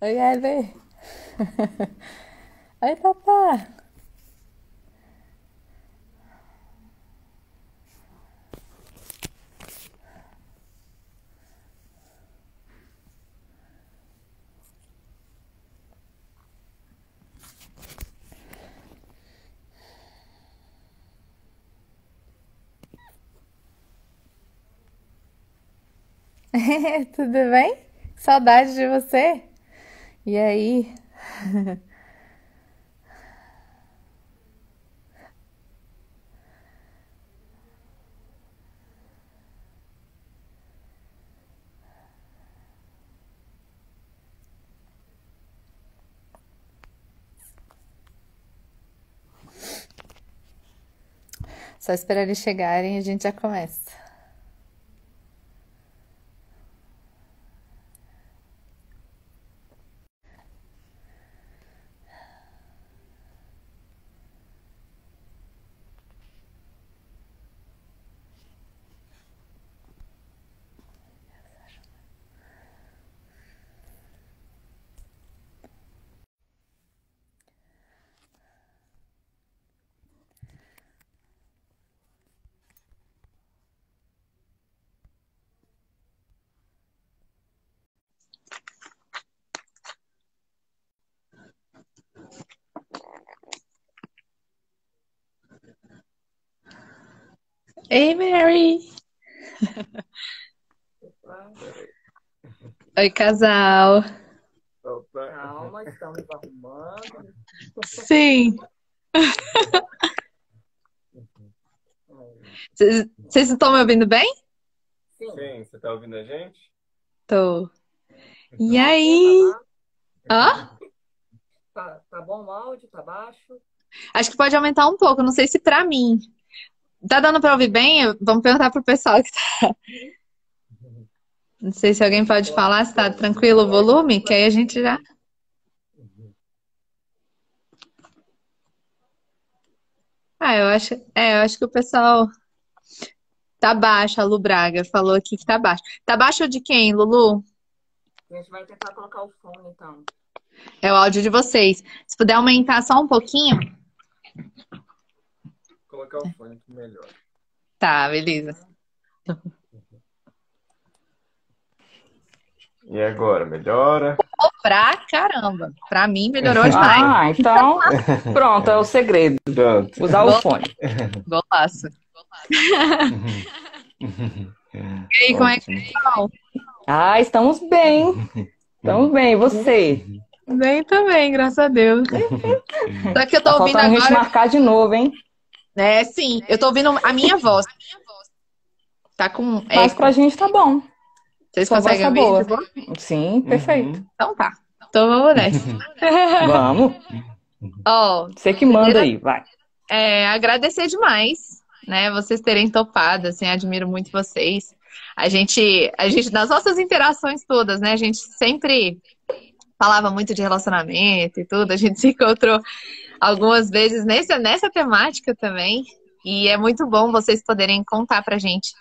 Oi, Ever. Oi, Tatá. Tudo bem? Saudade de você. E aí? Só esperar eles chegarem e a gente já começa. Ei, Mary. Oi, casal. Calma, estamos arrumando. Sim. Vocês estão me ouvindo bem? Sim. Sim, você tá ouvindo a gente? Tô. E Aumenta, aí? Hã? tá bom o áudio? Tá baixo? Acho que pode aumentar um pouco, não sei se pra mim. Tá dando pra ouvir bem? Vamos perguntar pro pessoal que tá. Não sei se alguém pode falar se tá tranquilo o volume, que aí a gente já. Eu acho que o pessoal tá baixo, a Lu Braga falou aqui que tá baixo. Tá baixo de quem, Lulu? A gente vai tentar colocar o fone, então. É o áudio de vocês. Se puder aumentar só um pouquinho. Colocar o fone que melhor. Tá, beleza. E agora, melhora? Pra caramba. Pra mim melhorou demais. Ah, então pronto, é o segredo. Pronto. Usar o fone. Golaço. E aí, como é que Ótimo. estão? Ah, estamos bem. Estamos bem, e você? Bem também, graças a Deus. Só que eu tô Tá ouvindo faltando a gente agora. marcar de novo, hein? É, sim, eu tô ouvindo a minha voz. Tá com Mas eco. pra gente tá bom. Vocês Sua voz conseguem tá ouvir? boa. Sim, perfeito. Então tá. Então vamos nessa. Vamos. Ó, Você que manda aí, vai. agradecer demais, né? Vocês terem topado, assim, admiro muito vocês. A gente, nas nossas interações todas, né? A gente sempre falava muito de relacionamento e tudo. A gente se encontrou algumas vezes nessa temática também. E é muito bom vocês poderem contar pra gente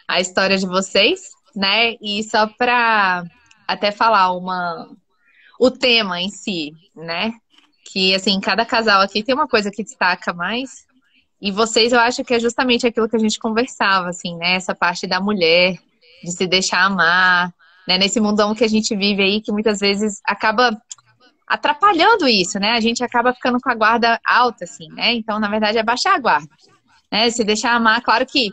a história de vocês, né? E só pra até falar o tema em si, né? Que, assim, cada casal aqui tem uma coisa que destaca mais. E vocês, eu acho que é justamente aquilo que a gente conversava, assim, né? Essa parte da mulher, de se deixar amar, né? Nesse mundão que a gente vive aí, que muitas vezes acaba atrapalhando isso, né? A gente acaba ficando com a guarda alta, assim, né? Então, na verdade, é baixar a guarda, né? Se deixar amar, claro que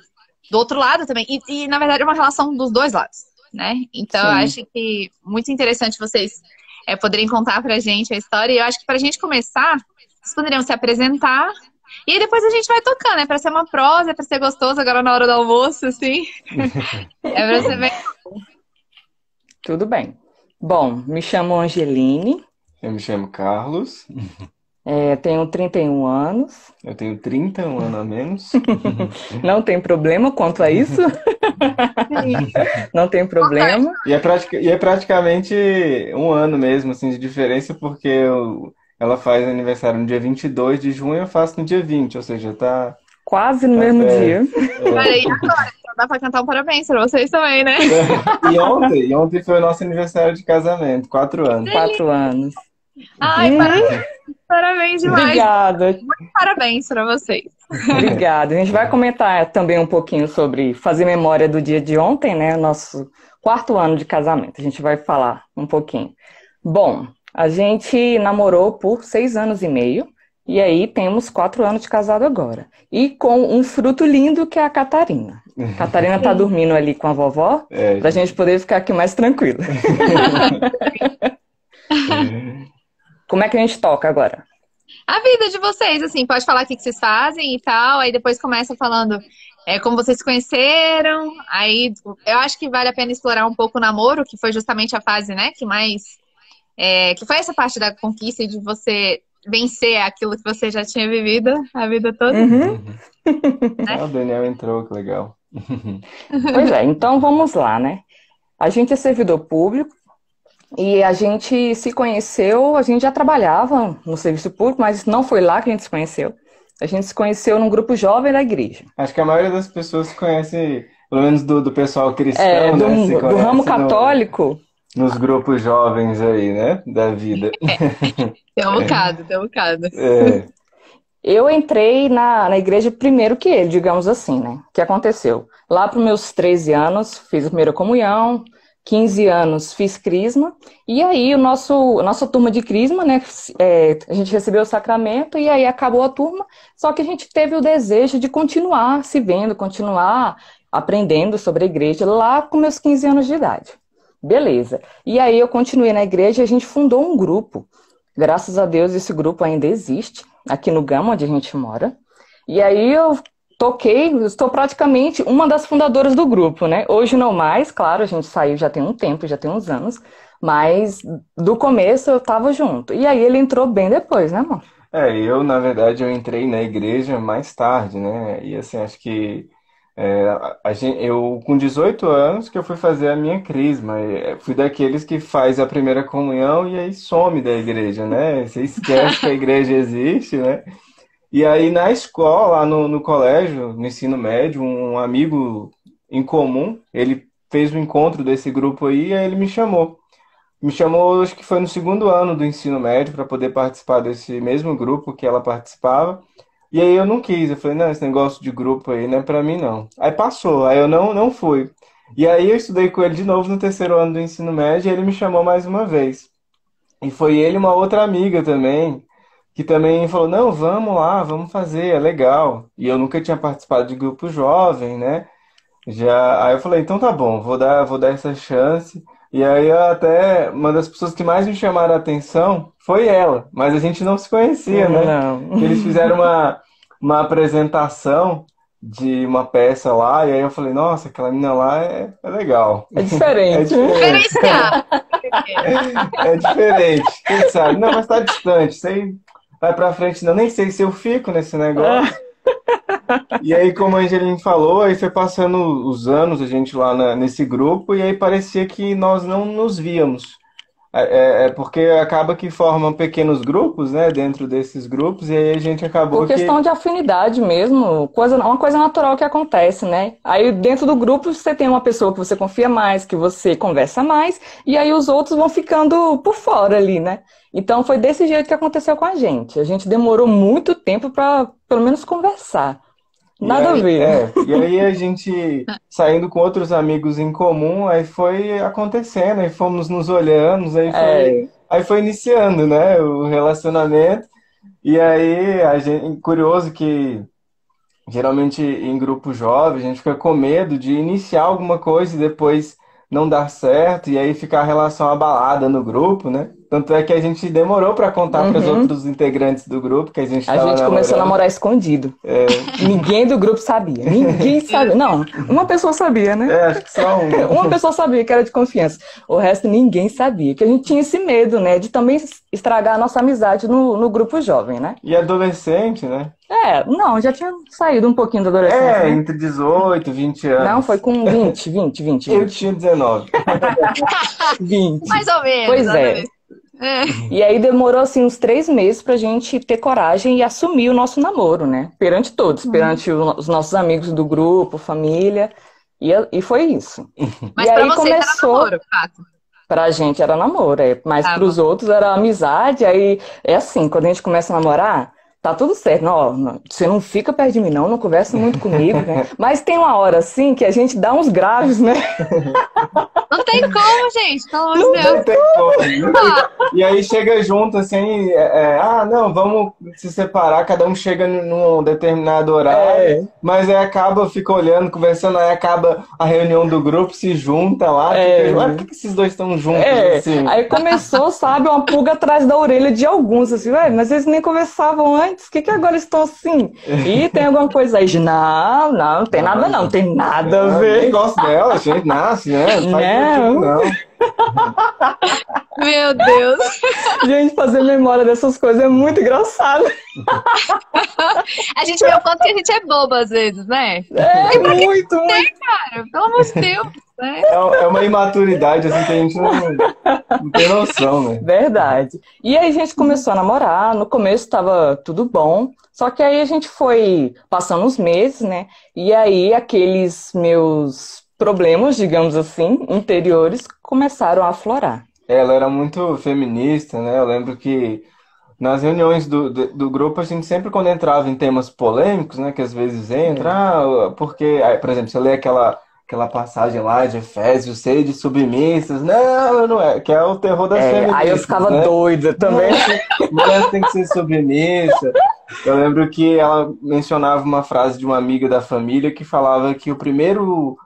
do outro lado também. E na verdade, é uma relação dos dois lados, né? Então, eu Sim. acho que muito interessante vocês poderem contar pra gente a história. E eu acho que pra gente começar, vocês poderiam se apresentar. E aí depois a gente vai tocando, é pra ser uma prosa, é pra ser gostoso agora na hora do almoço, assim. É pra ser bem. Tudo bem. Bom, me chamo Angeline, Eu me chamo Carlos, tenho 31 anos. eu tenho 31 anos a menos. Não tem problema quanto a isso. Não tem problema. E é praticamente um ano mesmo, assim, de diferença, porque ela faz aniversário no dia 22 de junho, eu faço no dia 20, ou seja, tá Quase no mesmo perto. dia. Olha, e agora? aproveitar para cantar um parabéns para vocês também, né? E ontem foi o nosso aniversário de casamento, 4 anos. 4 anos. Ai, parabéns demais. Obrigada. Muito parabéns para vocês. Obrigada. A gente vai comentar também um pouquinho sobre fazer memória do dia de ontem, né? O nosso 4º ano de casamento. A gente vai falar um pouquinho. Bom, a gente namorou por 6 anos e meio. E aí temos 4 anos de casado agora. E com um fruto lindo que é a Catarina. A Catarina tá dormindo ali com a vovó, pra gente poder ficar aqui mais tranquilo. Como é que a gente toca agora? A vida de vocês, assim, pode falar o que vocês fazem e tal, aí depois começa falando como vocês se conheceram, aí eu acho que vale a pena explorar um pouco o namoro, que foi justamente a fase, né, que mais... que foi essa parte da conquista e de você vencer aquilo que você já tinha vivido a vida toda. Uhum. O Daniel entrou, que legal. Pois é, então vamos lá, né? A gente é servidor público e a gente se conheceu, a gente já trabalhava no serviço público, mas não foi lá que a gente se conheceu. A gente se conheceu num grupo jovem da igreja. Acho que a maioria das pessoas se conhece, pelo menos do pessoal cristão, né? Do ramo católico. Nos grupos jovens aí, né? Da vida. Tem um bocado. Eu entrei na igreja primeiro que ele, digamos assim, né? O que aconteceu? Lá para os meus 13 anos, fiz a primeira comunhão, 15 anos fiz crisma, e aí a nossa turma de crisma, né? A gente recebeu o sacramento e aí acabou a turma, só que a gente teve o desejo de continuar se vendo, continuar aprendendo sobre a igreja lá com meus 15 anos de idade. Beleza. E aí eu continuei na igreja e a gente fundou um grupo. Graças a Deus esse grupo ainda existe, aqui no Gama, onde a gente mora. E aí eu estou praticamente uma das fundadoras do grupo, né? Hoje não mais, claro, a gente saiu já tem um tempo, já tem uns anos, mas do começo eu estava junto. E aí ele entrou bem depois, né, amor? Na verdade, eu entrei na igreja mais tarde, né? E assim, acho que eu, com 18 anos, que eu fui fazer a minha crisma. Fui daqueles que faz a primeira comunhão e aí some da igreja, né? Você esquece que a igreja existe, né? E aí na escola, lá no colégio, no ensino médio, um amigo em comum, ele fez um encontro desse grupo aí e aí ele me chamou. Acho que foi no 2º ano do ensino médio, para poder participar desse mesmo grupo que ela participava. E aí eu não quis, eu falei, não, esse negócio de grupo aí não é pra mim não. Aí passou, aí eu não fui. E aí eu estudei com ele de novo no 3º ano do ensino médio e ele me chamou mais uma vez. E foi ele e uma outra amiga também, que também falou, não, vamos lá, vamos fazer, é legal. E eu nunca tinha participado de grupo jovem, né? Aí eu falei, então tá bom, vou dar essa chance. E aí até uma das pessoas que mais me chamaram a atenção foi ela, mas a gente não se conhecia, né? Não. Eles fizeram uma apresentação de uma peça lá, e aí eu falei, nossa, aquela menina lá é legal. É diferente. É diferente, quem sabe? Não, mas tá distante, sei, vai pra frente, não, nem sei se eu fico nesse negócio. E aí, como a Angeline falou, aí foi passando os anos, a gente lá nesse grupo, e aí parecia que nós não nos víamos. Porque acaba que formam pequenos grupos, né, dentro desses grupos, e aí a gente acabou Por questão de afinidade mesmo, uma coisa natural que acontece, né? Aí dentro do grupo você tem uma pessoa que você confia mais, que você conversa mais, e aí os outros vão ficando por fora ali, né? Então foi desse jeito que aconteceu com a gente. A gente demorou muito tempo para, pelo menos, conversar. Nada a ver. E aí a gente, saindo com outros amigos em comum, aí foi acontecendo, aí fomos nos olhando, aí foi iniciando, né, o relacionamento. E aí, curioso que geralmente em grupo jovem a gente fica com medo de iniciar alguma coisa e depois não dar certo, e aí ficar a relação abalada no grupo, né? Tanto é que a gente demorou para contar para os outros integrantes do grupo que a gente estava namorando. A gente começou a namorar escondido. Ninguém do grupo sabia. Ninguém sabia. Não, uma pessoa sabia, né? Acho que só uma. Uma pessoa sabia que era de confiança. O resto ninguém sabia. Que a gente tinha esse medo, né? De também estragar a nossa amizade no grupo jovem, né? E adolescente, né? Não, já tinha saído um pouquinho da adolescência. Né? Entre 18 e 20 anos. Não, foi com 20. Eu tinha 19. 20. Mais ou menos. Pois é. E aí demorou assim uns 3 meses pra gente ter coragem e assumir o nosso namoro, né? Perante todos, perante os nossos amigos do grupo, família. E foi isso. Mas E pra aí você era começou, namoro, Cato. pra gente era namoro, mas Tá bom. pros outros era amizade. Aí é assim, quando a gente começa a namorar, tá tudo certo. Não, ó, você não fica perto de mim, não conversa muito comigo, né? Mas tem uma hora assim que a gente dá uns graves, né? Não tem como, gente, pelo amor de Não Deus. Não tem como. Ah, E aí chega junto assim, não, vamos se separar, cada um chega num determinado horário, é, mas aí acaba, fica olhando, conversando, aí acaba a reunião do grupo, se junta lá, fica, é. por que esses dois estão juntos assim? Aí começou, sabe, uma pulga atrás da orelha de alguns, assim, ué, mas eles nem conversavam antes, que agora estão assim? E tem alguma coisa aí de, não tem nada não, tem nada a Nem ver. gosto dela, a gente nasce, né? Não faz sentido, Não, não. meu Deus. gente, fazer memória dessas coisas é muito engraçado. A gente vê o quanto que a gente é boba às vezes, né? É, muito, muito. Cara, pelo amor de Deus, né? É uma imaturidade assim que a gente não tem noção, né? Verdade. E aí a gente começou a namorar, no começo estava tudo bom, só que aí a gente foi passando os meses, né? E aí aqueles meus problemas, digamos assim, interiores, começaram a aflorar. Ela era muito feminista, né? Eu lembro que nas reuniões do grupo, a gente sempre, quando entrava em temas polêmicos, né? Que às vezes entra, É. porque, aí, por exemplo, você lê aquela passagem lá de Efésios, sede submissas. Não, não é, que é o terror das Aí eu feministas, ficava né? doida também. Mulher tem que ser submissa. Eu lembro que ela mencionava uma frase de uma amiga da família que falava que o primeiro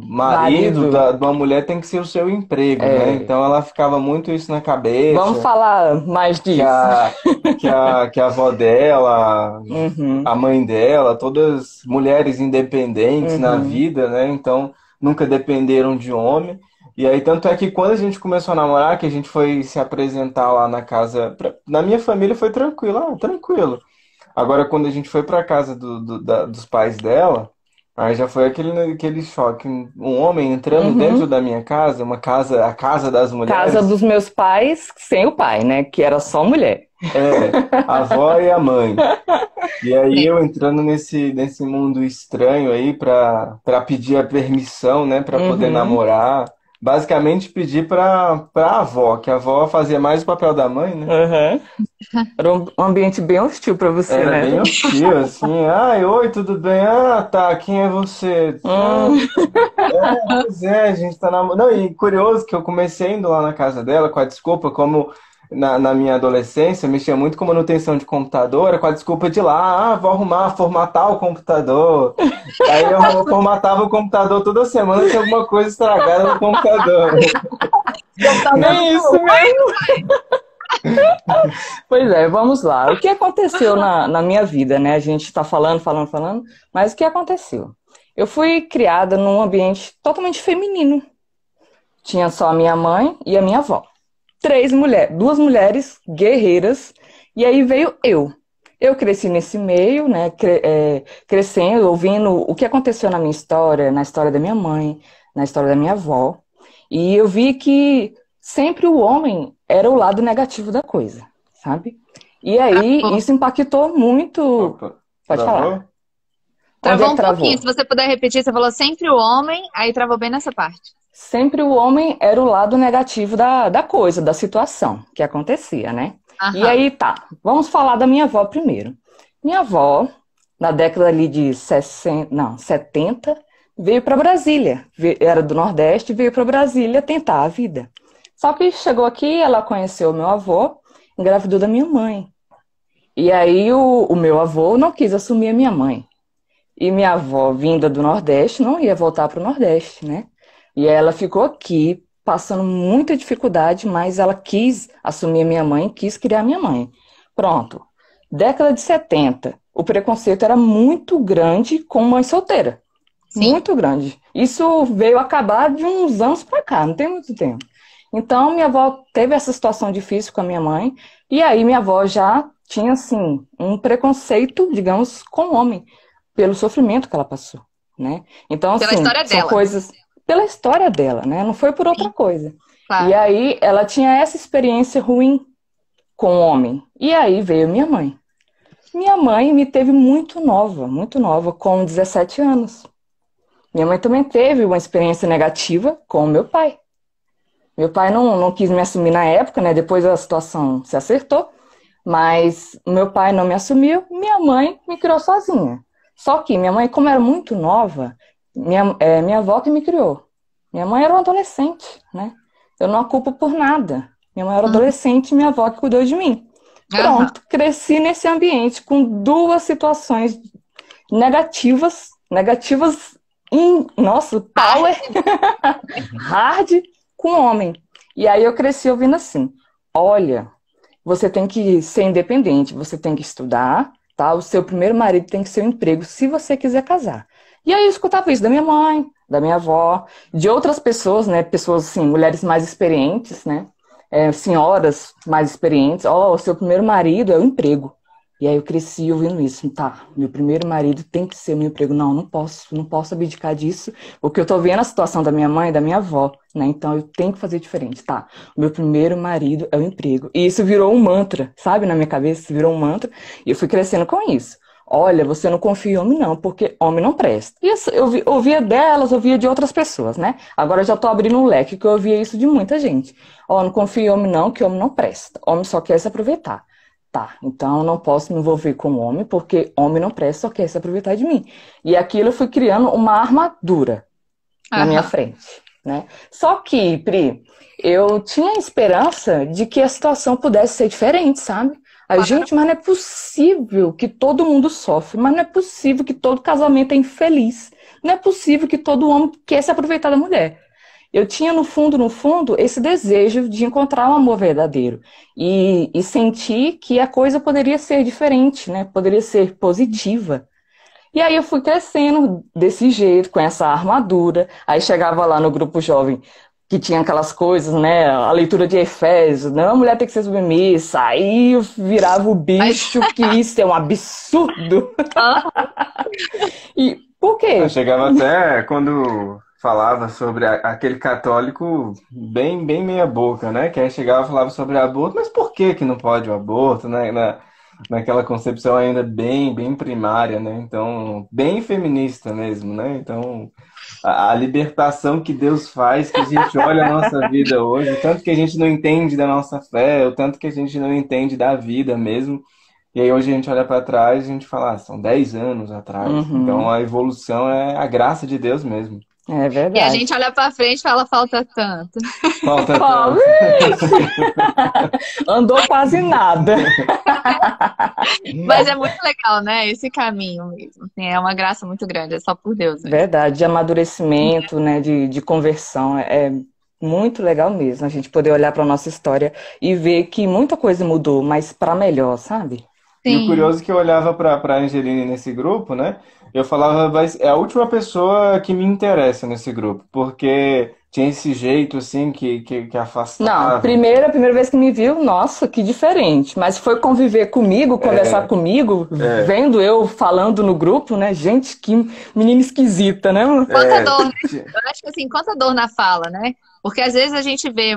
marido Marido, de uma mulher tem que ser o seu emprego, né? é, Então ela ficava muito isso na vamos cabeça, falar mais que disso. a avó dela, Uhum, a mãe dela, todas mulheres independentes na uhum. vida, né? Então nunca dependeram de homem. E aí, tanto é que quando a gente começou a namorar, que a gente foi se apresentar lá na casa. Na minha família foi tranquilo, tranquilo. Agora, quando a gente foi pra casa dos pais dela, aí já foi aquele choque. Um homem entrando dentro Uhum. da minha casa, uma casa, a casa das Casa mulheres, dos meus pais, sem o pai, né? Que era só mulher. a avó e a mãe. E aí Sim. eu entrando nesse mundo estranho aí pra pedir a permissão, né, pra poder Uhum. namorar. Basicamente pedir pra avó, que a avó fazia mais o papel da mãe, né? Uhum. Era um ambiente bem hostil para você, Era né? bem hostil, assim. Ai, oi, tudo bem? Ah, tá, quem é você? Ah, Hum, pois é, a gente tá namorando. Não, e curioso que eu comecei indo lá na casa dela com a desculpa, como na minha adolescência, eu mexia muito com manutenção de computador, era com a desculpa de ir lá, vou arrumar, formatar o computador. Aí eu formatava o computador toda semana, tinha alguma coisa estragada no computador. Computador bem isso do mesmo. Pois é, vamos lá. O que aconteceu na minha vida, né? A gente está falando, mas o que aconteceu? Eu fui criada num ambiente totalmente feminino. Tinha só a minha mãe e a minha avó. Três mulheres, duas mulheres guerreiras, e aí veio eu. Eu cresci nesse meio, né, crescendo, ouvindo o que aconteceu na minha história, na história da minha mãe, na história da minha avó, e eu vi que sempre o homem era o lado negativo da coisa, sabe? E aí Travou. isso impactou muito. Opa, Pode falar. travou? Onde é Travou que um pouquinho. travou? Se você puder repetir, você falou sempre o homem, aí travou bem nessa parte. Sempre o homem era o lado negativo da coisa, da situação que acontecia, né? E Aham. aí tá, vamos falar da minha avó primeiro. Minha avó, na década ali de 60, não, 70, veio para Brasília. Era do Nordeste, veio para Brasília tentar a vida. Só que chegou aqui, ela conheceu o meu avô, engravidou da minha mãe. E aí o meu avô não quis assumir a minha mãe. E minha avó, vinda do Nordeste, não ia voltar para o Nordeste, né? E ela ficou aqui, passando muita dificuldade, mas ela quis assumir a minha mãe, quis criar minha mãe. Pronto. Década de 70, o preconceito era muito grande com mãe solteira. Sim. Muito grande. Isso veio acabar de uns anos para cá, não tem muito tempo. Então, minha avó teve essa situação difícil com a minha mãe, e aí minha avó já tinha, assim, um preconceito, digamos, com o homem, pelo sofrimento que ela passou, né? Então, Pela assim, história são dela. coisas pela história dela, né? Não foi por outra Sim, coisa. E claro. aí ela tinha essa experiência ruim com o homem. E aí veio minha mãe. Minha mãe me teve muito nova, com 17 anos. Minha mãe também teve uma experiência negativa com o meu pai. Meu pai não quis me assumir na época, né? Depois a situação se acertou, mas meu pai não me assumiu, minha mãe me criou sozinha. Só que minha mãe, como era muito nova, minha avó que me criou. Minha mãe era uma adolescente, né? Eu não a culpo por nada. Minha mãe era adolescente e minha avó que cuidou de mim. Pronto, cresci nesse ambiente com duas situações negativas nossa, power, hard com homem. E aí eu cresci ouvindo assim, olha, você tem que ser independente, você tem que estudar, tá? O seu primeiro marido tem que ser um emprego se você quiser casar. E aí eu escutava isso da minha mãe, da minha avó, de outras pessoas, né? Pessoas assim, mulheres mais experientes, né? Senhoras mais experientes, o seu primeiro marido é o emprego. E aí eu cresci ouvindo isso, tá, meu primeiro marido tem que ser o meu emprego. Não posso abdicar disso, porque eu tô vendo a situação da minha mãe e da minha avó, né, então eu tenho que fazer diferente, tá, o meu primeiro marido é o emprego. E isso virou um mantra, sabe, na minha cabeça, isso virou um mantra, e eu fui crescendo com isso. Olha, você não confia em homem não, porque homem não presta. Isso eu ouvia delas, ouvia de outras pessoas, né, agora eu já tô abrindo um leque, que eu ouvia isso de muita gente. Não confia em homem não, que homem não presta, homem só quer se aproveitar. Tá, então não posso me envolver com homem, porque homem não presta, só quer se aproveitar de mim. E aquilo eu fui criando uma armadura na minha frente, né? Só que, Pri, eu tinha esperança de que a situação pudesse ser diferente, sabe? Gente, mas não é possível que todo mundo sofre, mas não é possível que todo casamento é infeliz. Não é possível que todo homem quer se aproveitar da mulher. Eu tinha, no fundo, esse desejo de encontrar um amor verdadeiro. E sentir que a coisa poderia ser diferente, né? Poderia ser positiva. E aí eu fui crescendo desse jeito, com essa armadura. Aí chegava lá no grupo jovem, que tinha aquelas coisas, né? A leitura de Efésios. Não, a mulher tem que ser submissa. Aí eu virava o bicho, que isso é um absurdo. E por quê? Eu chegava até quando falava sobre aquele católico bem meia boca, né? Que aí chegava e falava sobre aborto, mas por que que não pode o aborto, né? Naquela concepção ainda bem primária, né? Então, bem feminista mesmo, né? Então, a libertação que Deus faz, que a gente olha a nossa vida hoje, o tanto que a gente não entende da nossa fé, o tanto que a gente não entende da vida mesmo. E aí hoje a gente olha para trás e a gente fala, são 10 anos atrás. Então a evolução é a graça de Deus mesmo. É verdade. E a gente olha pra frente e fala, falta tanto. Falta tanto. Andou quase nada. Mas é muito legal, né? Esse caminho mesmo. Assim, é uma graça muito grande, é só por Deus. Mesmo. Verdade, de amadurecimento, né? De conversão. É muito legal mesmo a gente poder olhar para nossa história e ver que muita coisa mudou, mas para melhor, sabe? Sim. E o curioso é que eu olhava para a Angeline nesse grupo, né? Eu falava, é a última pessoa que me interessa nesse grupo, porque tinha esse jeito, assim, que afastava. Não, a primeira vez que me viu, nossa, que diferente. Mas foi conviver comigo, conversar comigo, vendo eu falando no grupo, né? Gente, que menina esquisita, né? Quanta dor, né? Eu acho que assim, quanta dor na fala, né? Porque às vezes a gente vê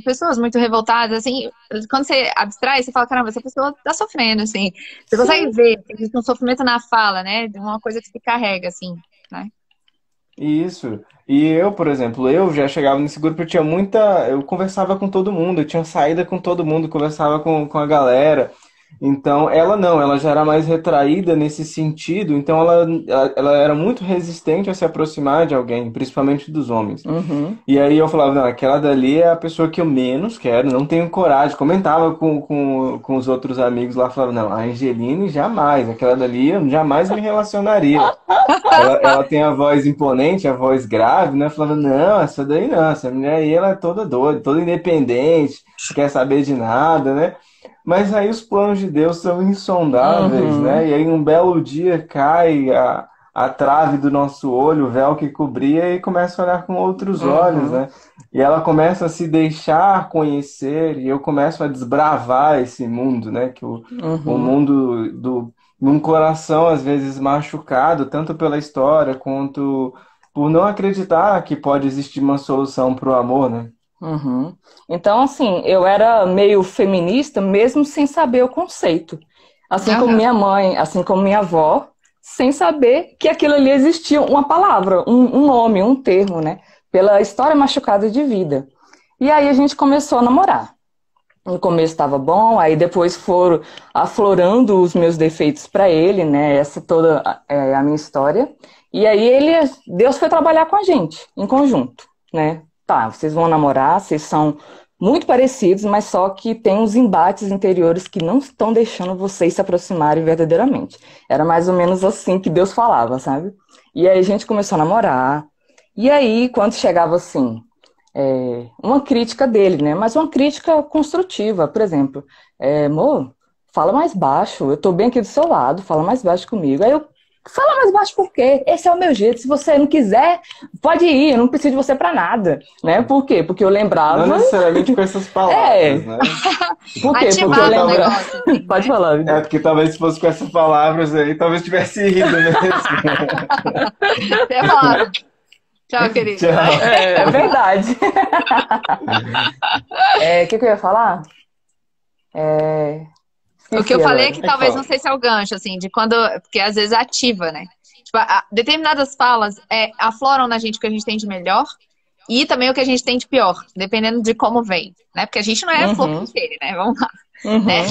pessoas muito revoltadas, assim, quando você abstrai, você fala, caramba, essa pessoa tá sofrendo, assim. Você consegue ver que existe um sofrimento na fala, né? De uma coisa que se carrega, assim, né? Isso. E eu, por exemplo, eu já chegava nesse grupo, eu conversava com todo mundo, eu tinha saída com todo mundo, conversava com a galera. Então, ela já era mais retraída nesse sentido, então ela era muito resistente a se aproximar de alguém, principalmente dos homens. E aí eu falava, não, aquela dali é a pessoa que eu menos quero, não tenho coragem. Comentava com os outros amigos lá, falava, não, a Angeline jamais, aquela dali eu jamais me relacionaria. Ela tem a voz imponente, a voz grave, né? Eu falava, não, essa daí não, essa mulher aí ela é toda doida, toda independente, não quer saber de nada, né? Mas aí os planos de Deus são insondáveis, né? E aí um belo dia cai a trave do nosso olho, o véu que cobria, e começa a olhar com outros olhos, né? E ela começa a se deixar conhecer, e eu começo a desbravar esse mundo, né? Que o mundo num coração, às vezes, machucado, tanto pela história, quanto por não acreditar que pode existir uma solução para o amor, né? Então, assim, eu era meio feminista, mesmo sem saber o conceito. Assim como minha mãe, assim como minha avó, sem saber que aquilo ali existia uma palavra, um nome, um termo, né? Pela história machucada de vida. E aí a gente começou a namorar. No começo estava bom, aí depois foram aflorando os meus defeitos para ele, né? Essa toda é a minha história. E aí Deus foi trabalhar com a gente, em conjunto, né? Tá, vocês vão namorar, vocês são muito parecidos, mas só que tem uns embates interiores que não estão deixando vocês se aproximarem verdadeiramente. Era mais ou menos assim que Deus falava, sabe? E aí a gente começou a namorar. E aí, quando chegava assim, uma crítica dele, né? Mas uma crítica construtiva, por exemplo, amor, fala mais baixo, eu tô bem aqui do seu lado, fala mais baixo comigo. Aí eu, fala mais baixo por quê? Esse é o meu jeito, se você não quiser, pode ir, eu não preciso de você pra nada, né? Por quê? Porque eu lembrava... Não necessariamente com essas palavras, né? Por quê? Porque eu Ativar o lembrava... negócio, assim, Pode né? falar, Vida. Porque talvez se fosse com essas palavras aí, talvez tivesse rido mesmo. Você falava, tchau, querido. Tchau. É verdade. O que eu ia falar? O que eu Esqueci falei é agora. que talvez, não sei se é o gancho, assim, de quando, porque às vezes ativa, né? Tipo, determinadas falas afloram na gente o que a gente tem de melhor e também o que a gente tem de pior, dependendo de como vem, né? Porque a gente não é flor que cheire, né? Vamos lá. Né?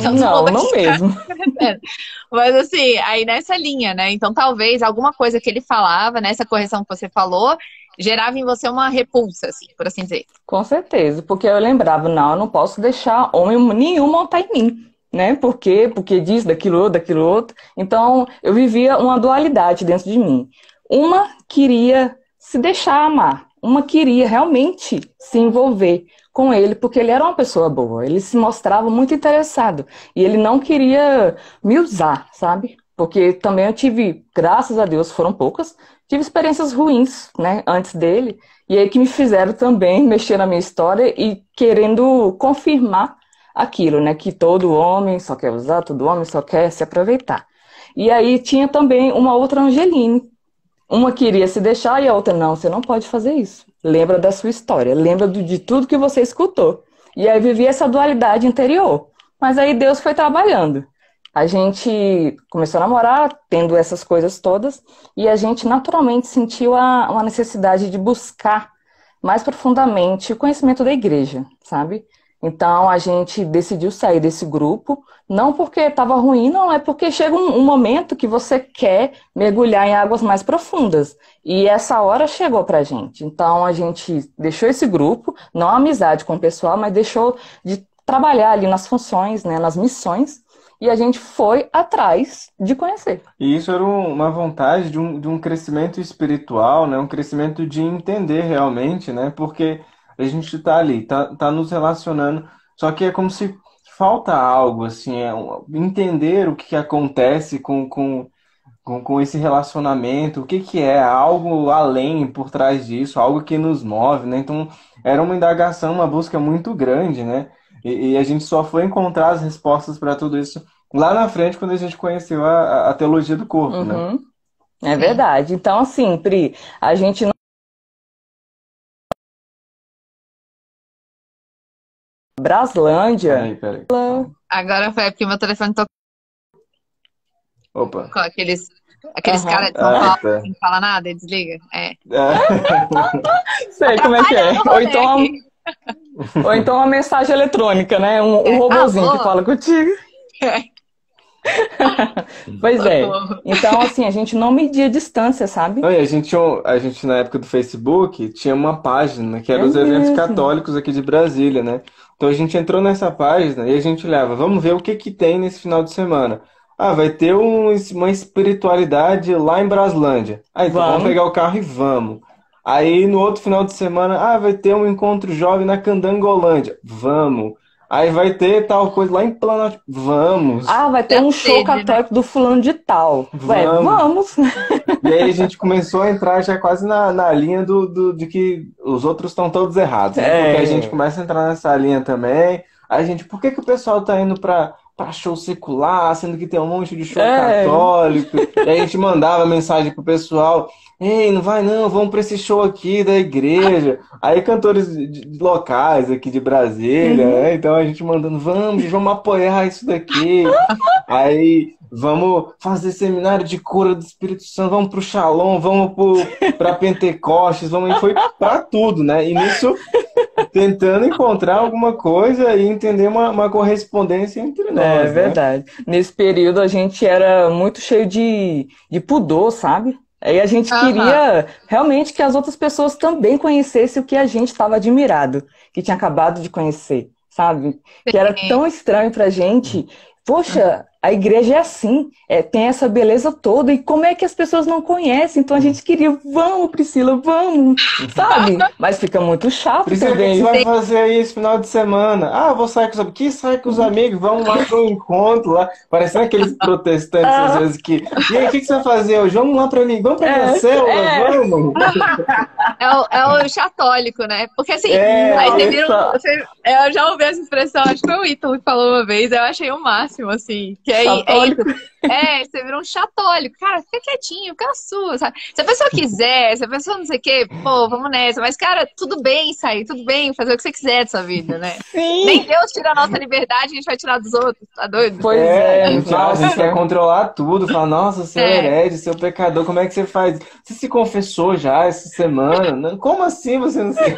Não mesmo. Mas assim, aí nessa linha, né? Então talvez alguma coisa que ele falava, nessa correção que você falou, gerava em você uma repulsa, assim, por assim dizer. Com certeza, porque eu lembrava, não, eu não posso deixar homem nenhum montar em mim, né? Por quê? Porque diz daquilo outro. Então, eu vivia uma dualidade dentro de mim. Uma queria se deixar amar, uma queria realmente se envolver com ele, porque ele era uma pessoa boa, ele se mostrava muito interessado, e ele não queria me usar, sabe? Porque também eu tive, graças a Deus, foram poucas, tive experiências ruins, né, antes dele, e aí que me fizeram também mexer na minha história e querendo confirmar aquilo, né, que todo homem só quer usar, todo homem só quer se aproveitar. E aí tinha também uma outra Angeline. Uma queria se deixar e a outra, não, você não pode fazer isso. Lembra da sua história, lembra de tudo que você escutou. E aí vivia essa dualidade interior. Mas aí Deus foi trabalhando. A gente começou a namorar, tendo essas coisas todas, e a gente naturalmente sentiu uma necessidade de buscar mais profundamente o conhecimento da igreja, sabe? Então a gente decidiu sair desse grupo, não porque estava ruim, não, é porque chega um momento que você quer mergulhar em águas mais profundas. E essa hora chegou pra gente. Então a gente deixou esse grupo, não a amizade com o pessoal, mas deixou de trabalhar ali nas funções, né, nas missões, e a gente foi atrás de conhecer. E isso era uma vontade de um crescimento espiritual, né? Um crescimento de entender realmente, né? Porque a gente tá ali, tá nos relacionando, só que é como se falta algo, assim, entender o que acontece com esse relacionamento, o que é algo além por trás disso, algo que nos move, né? Então, era uma indagação, uma busca muito grande, né? E a gente só foi encontrar as respostas para tudo isso lá na frente, quando a gente conheceu a teologia do corpo, né? É verdade. Então, assim, Pri, a gente não... Braslândia... Peraí. Agora foi porque meu telefone tocou Opa. com aqueles caras de São Paulo que não fala nada e desliga. Sei como é que é. Ou então uma mensagem eletrônica, né? Um robozinho que fala contigo. Pois é. Então, assim, a gente não media distância, sabe? Não, e a gente, na época do Facebook, tinha uma página que era os eventos católicos aqui de Brasília, né? Então a gente entrou nessa página e a gente olhava, vamos ver o que tem nesse final de semana. Ah, vai ter uma espiritualidade lá em Braslândia. Ah, então vamos pegar o carro e vamos. Aí no outro final de semana, vai ter um encontro jovem na Candangolândia. Vamos. Aí vai ter tal coisa lá em Planalto. Vamos. Vai ter um show católico do fulano de tal. Vamos. E aí a gente começou a entrar já quase na linha de que os outros estão todos errados, né? Porque a gente começa a entrar nessa linha também. Aí a gente, por que o pessoal tá indo pra show secular, sendo que tem um monte de show católico? E aí a gente mandava mensagem pro pessoal, ei, não vai não, vamos pra esse show aqui da igreja. Aí cantores locais aqui de Brasília, né? Então a gente mandando, vamos apoiar isso daqui. Aí vamos fazer seminário de cura do Espírito Santo, vamos pro Shalom, vamos pra Pentecostes, vamos, e foi pra tudo, né? E nisso, tentando encontrar alguma coisa e entender uma correspondência entre É nós, né? verdade. Nesse período a gente era muito cheio de pudor, sabe? Aí a gente Aham. queria realmente que as outras pessoas também conhecessem o que a gente estava admirado, que tinha acabado de conhecer, sabe? Que era tão estranho pra gente. Poxa, a igreja é assim, tem essa beleza toda, e como é que as pessoas não conhecem? Então a gente queria, vamos, Priscila, vamos, sabe? Mas fica muito chato Priscila, o que que você também. vai fazer aí esse final de semana? Ah, vou sair com os amigos. Que sair com os amigos? Vamos lá para um encontro lá. Parecendo aqueles protestantes às Ah, vezes que. E aí, o que que você vai fazer hoje? Vamos lá para mim, vamos para minha é, célula, é. vamos! É o chatólico, né? Porque assim, aí você vira um. Nossa, Eu já ouvi essa expressão, acho que foi o Ítalo que falou uma vez, eu achei o máximo, assim. Que aí é isso. católico. Você vira um chatólico. Cara, fica quietinho, fica na sua, sabe? Se a pessoa quiser, se a pessoa não sei o quê, pô, vamos nessa. Mas, cara, tudo bem sair, tudo bem fazer o que você quiser da sua vida, né? Sim, Nem Deus tira a nossa liberdade, a gente vai tirar dos outros, tá doido? pois É, é, a gente quer nossa. controlar tudo, fala, nossa, seu É. herege, seu pecador, como é que você faz? Você se confessou já essa semana? Não, como assim você não se.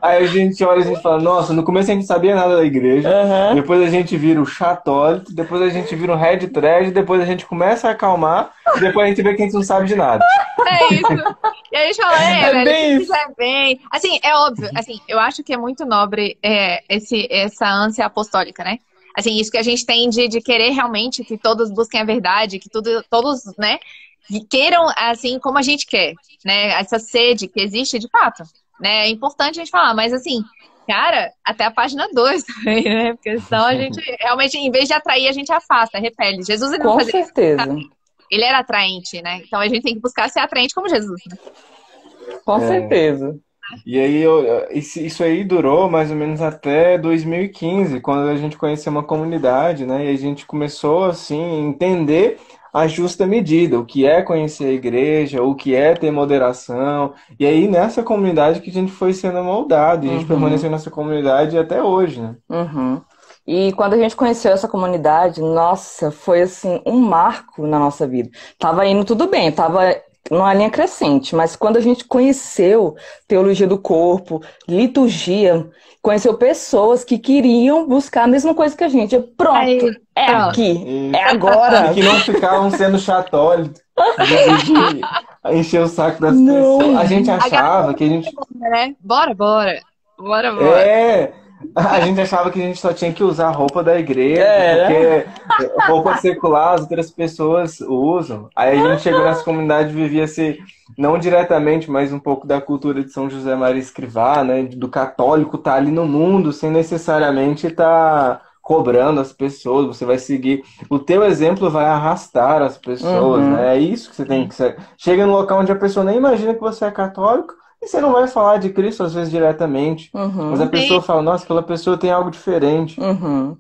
Aí a gente olha e a gente fala, nossa, no começo a gente sabia nada da igreja, Aham. depois a gente vira o chatólico, depois a gente vira um red thread, depois a gente começa a acalmar, e depois a gente vê que a gente não sabe de nada. É isso. E aí a gente fala, É velho, se bem isso. quiser bem. Assim, é óbvio, assim, eu acho que é muito nobre essa ânsia apostólica, né? Assim, isso que a gente tem de querer realmente que todos busquem a verdade, que todos, né, que queiram assim como a gente quer, né? Essa sede que existe de fato, né? É importante a gente falar, mas assim, cara, até a página 2 também, né? Porque senão a gente realmente, em vez de atrair, a gente afasta, repele. Jesus ele não Com fazia isso, certeza, ele era atraente, né? Então a gente tem que buscar ser atraente como Jesus, né? com É. certeza. E aí, isso aí durou mais ou menos até 2015, quando a gente conheceu uma comunidade, né? E a gente começou, assim, a entender a justa medida, o que é conhecer a igreja, o que é ter moderação. E aí, nessa comunidade que a gente foi sendo moldado, e a gente Uhum, permaneceu nessa comunidade até hoje, né? uhum. E quando a gente conheceu essa comunidade, nossa, foi assim um marco na nossa vida. Tava indo tudo bem, tava numa linha crescente, mas quando a gente conheceu teologia do corpo, liturgia, conheceu pessoas que queriam buscar a mesma coisa que a gente. Pronto, Aí, é pronto. aqui, E, é e agora. que não ficavam sendo chatólicos de encher o saco das pessoas. A Não. gente A achava que a gente né? Bora, bora. Bora, bora. É, a gente achava que a gente só tinha que usar roupa da igreja, É, né? porque roupa secular as outras pessoas usam. Aí a gente chegou nessa comunidade e vivia-se, não diretamente, mas um pouco da cultura de São José Maria Escrivá, né? Do católico estar ali no mundo sem necessariamente estar cobrando as pessoas. Você vai seguir. O teu exemplo vai arrastar as pessoas, Uhum, né? É isso que você tem que ser. Chega num local onde a pessoa nem imagina que você é católico. E você não vai falar de Cristo, às vezes, diretamente. Mas a uhum, Sim, pessoa fala, nossa, aquela pessoa tem algo diferente. uhum.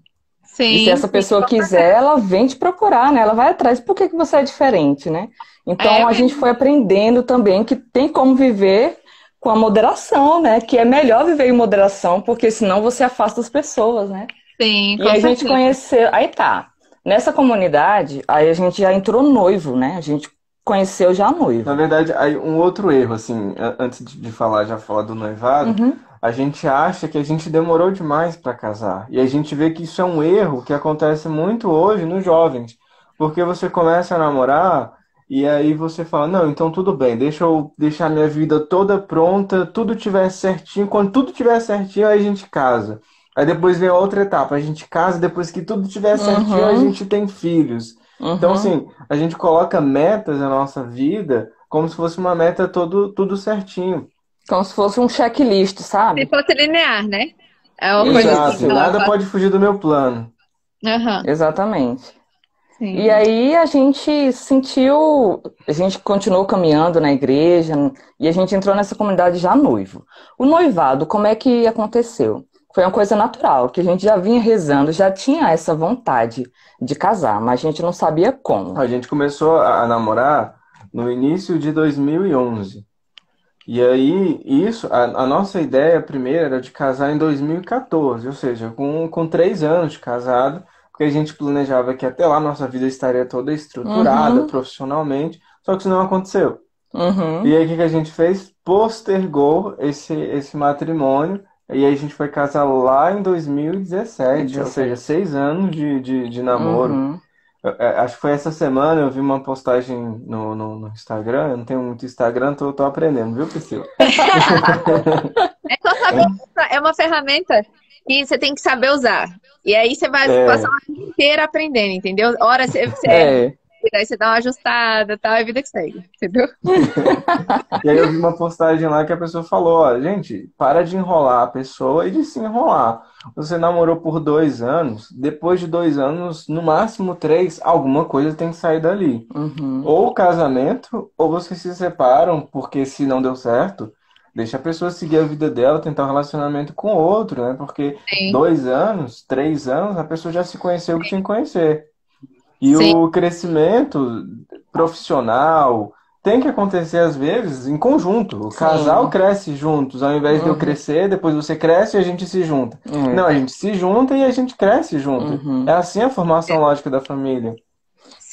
E se sim, essa sim. pessoa quiser, ela vem te procurar, né? Ela vai atrás. Por que que você é diferente, né? É Então a gente mesmo. foi aprendendo também que tem como viver com a moderação, né? Que é melhor viver em moderação, porque senão você afasta as pessoas, né? Sim, E com a gente certeza. conheceu. Aí tá. Nessa comunidade, aí a gente já entrou noivo, né? A gente conheceu já Na noivo. verdade, aí um outro erro, assim, antes de falar, já falar do noivado, Uhum, a gente acha que a gente demorou demais para casar. E a gente vê que isso é um erro que acontece muito hoje nos jovens. Porque você começa a namorar e aí você fala, não, então tudo bem, deixa eu deixar minha vida toda pronta, tudo tiver certinho. Quando tudo tiver certinho, aí a gente casa. Aí depois vem a outra etapa, a gente casa, depois que tudo tiver certinho, a uhum, gente tem filhos. Então, uhum. assim, a gente coloca metas na nossa vida como se fosse uma meta tudo certinho. Como se fosse um checklist, Se sabe? fosse linear, né? É uma coisa assim, Exato, e Isso, ó, nada pode fugir do meu plano. aham, exatamente. E sim. aí a gente sentiu, a gente continuou caminhando na igreja e a gente entrou nessa comunidade já noivo. O noivado, como é que aconteceu? Foi uma coisa natural, que a gente já vinha rezando, já tinha essa vontade de casar, mas a gente não sabia como. A gente começou a namorar no início de 2011. E aí, a nossa ideia primeira era de casar em 2014, ou seja, com 3 anos de casado, porque a gente planejava que até lá nossa vida estaria toda estruturada Uhum. profissionalmente, só que isso não aconteceu. E Uhum. aí o que que a gente fez? Postergou esse matrimônio, e aí a gente foi casar lá em 2017, ou seja, 17. 6 anos de namoro. Uhum. Acho que foi essa semana, eu vi uma postagem no Instagram. Eu não tenho muito Instagram, tô aprendendo, viu, Priscila? É só saber usar. É uma ferramenta que você tem que saber usar. E aí você vai passar É, a vida inteira aprendendo, entendeu? Hora você erra, É. daí você dá uma ajustada, tal, é a vida que segue, entendeu? e aí eu vi uma postagem lá que a pessoa falou, ó, gente, para de enrolar a pessoa e de se enrolar. Você namorou por 2 anos, depois de 2 anos, no máximo 3, alguma coisa tem que sair dali. Uhum. Ou casamento, ou vocês se separam, porque se não deu certo, deixa a pessoa seguir a vida dela, tentar um relacionamento com outro, né? Porque Sim, 2 anos, 3 anos, a pessoa já se conheceu o que tinha que conhecer. E sim. o crescimento profissional tem que acontecer às vezes em conjunto. O casal Sim. cresce juntos, ao invés de eu Uhum. crescer, depois você cresce e a gente se junta. Não, É. a gente se junta e a gente cresce junto. É Uhum. assim a formação lógica da família.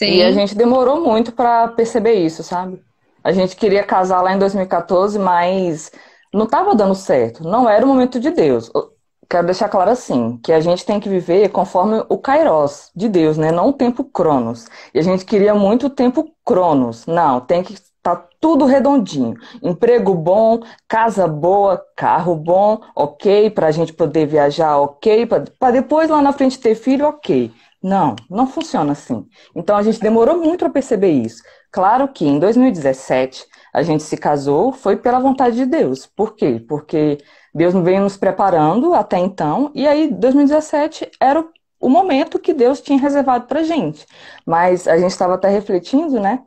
E a Sim. gente demorou muito para perceber isso, sabe? A gente queria casar lá em 2014, mas não estava dando certo. Não era o momento de Deus. Eu quero deixar claro assim, que a gente tem que viver conforme o Kairos de Deus, né? Não o tempo Cronos. E a gente queria muito o tempo Cronos. Não, tem que estar tudo redondinho. Emprego bom, casa boa, carro bom, ok, para a gente poder viajar, ok, para depois lá na frente ter filho, ok. Não, não funciona assim. Então a gente demorou muito para perceber isso. Claro que em 2017 a gente se casou, foi pela vontade de Deus. Por quê? Porque Deus veio nos preparando até então, e aí 2017 era o momento que Deus tinha reservado para gente. Mas a gente estava até refletindo, né?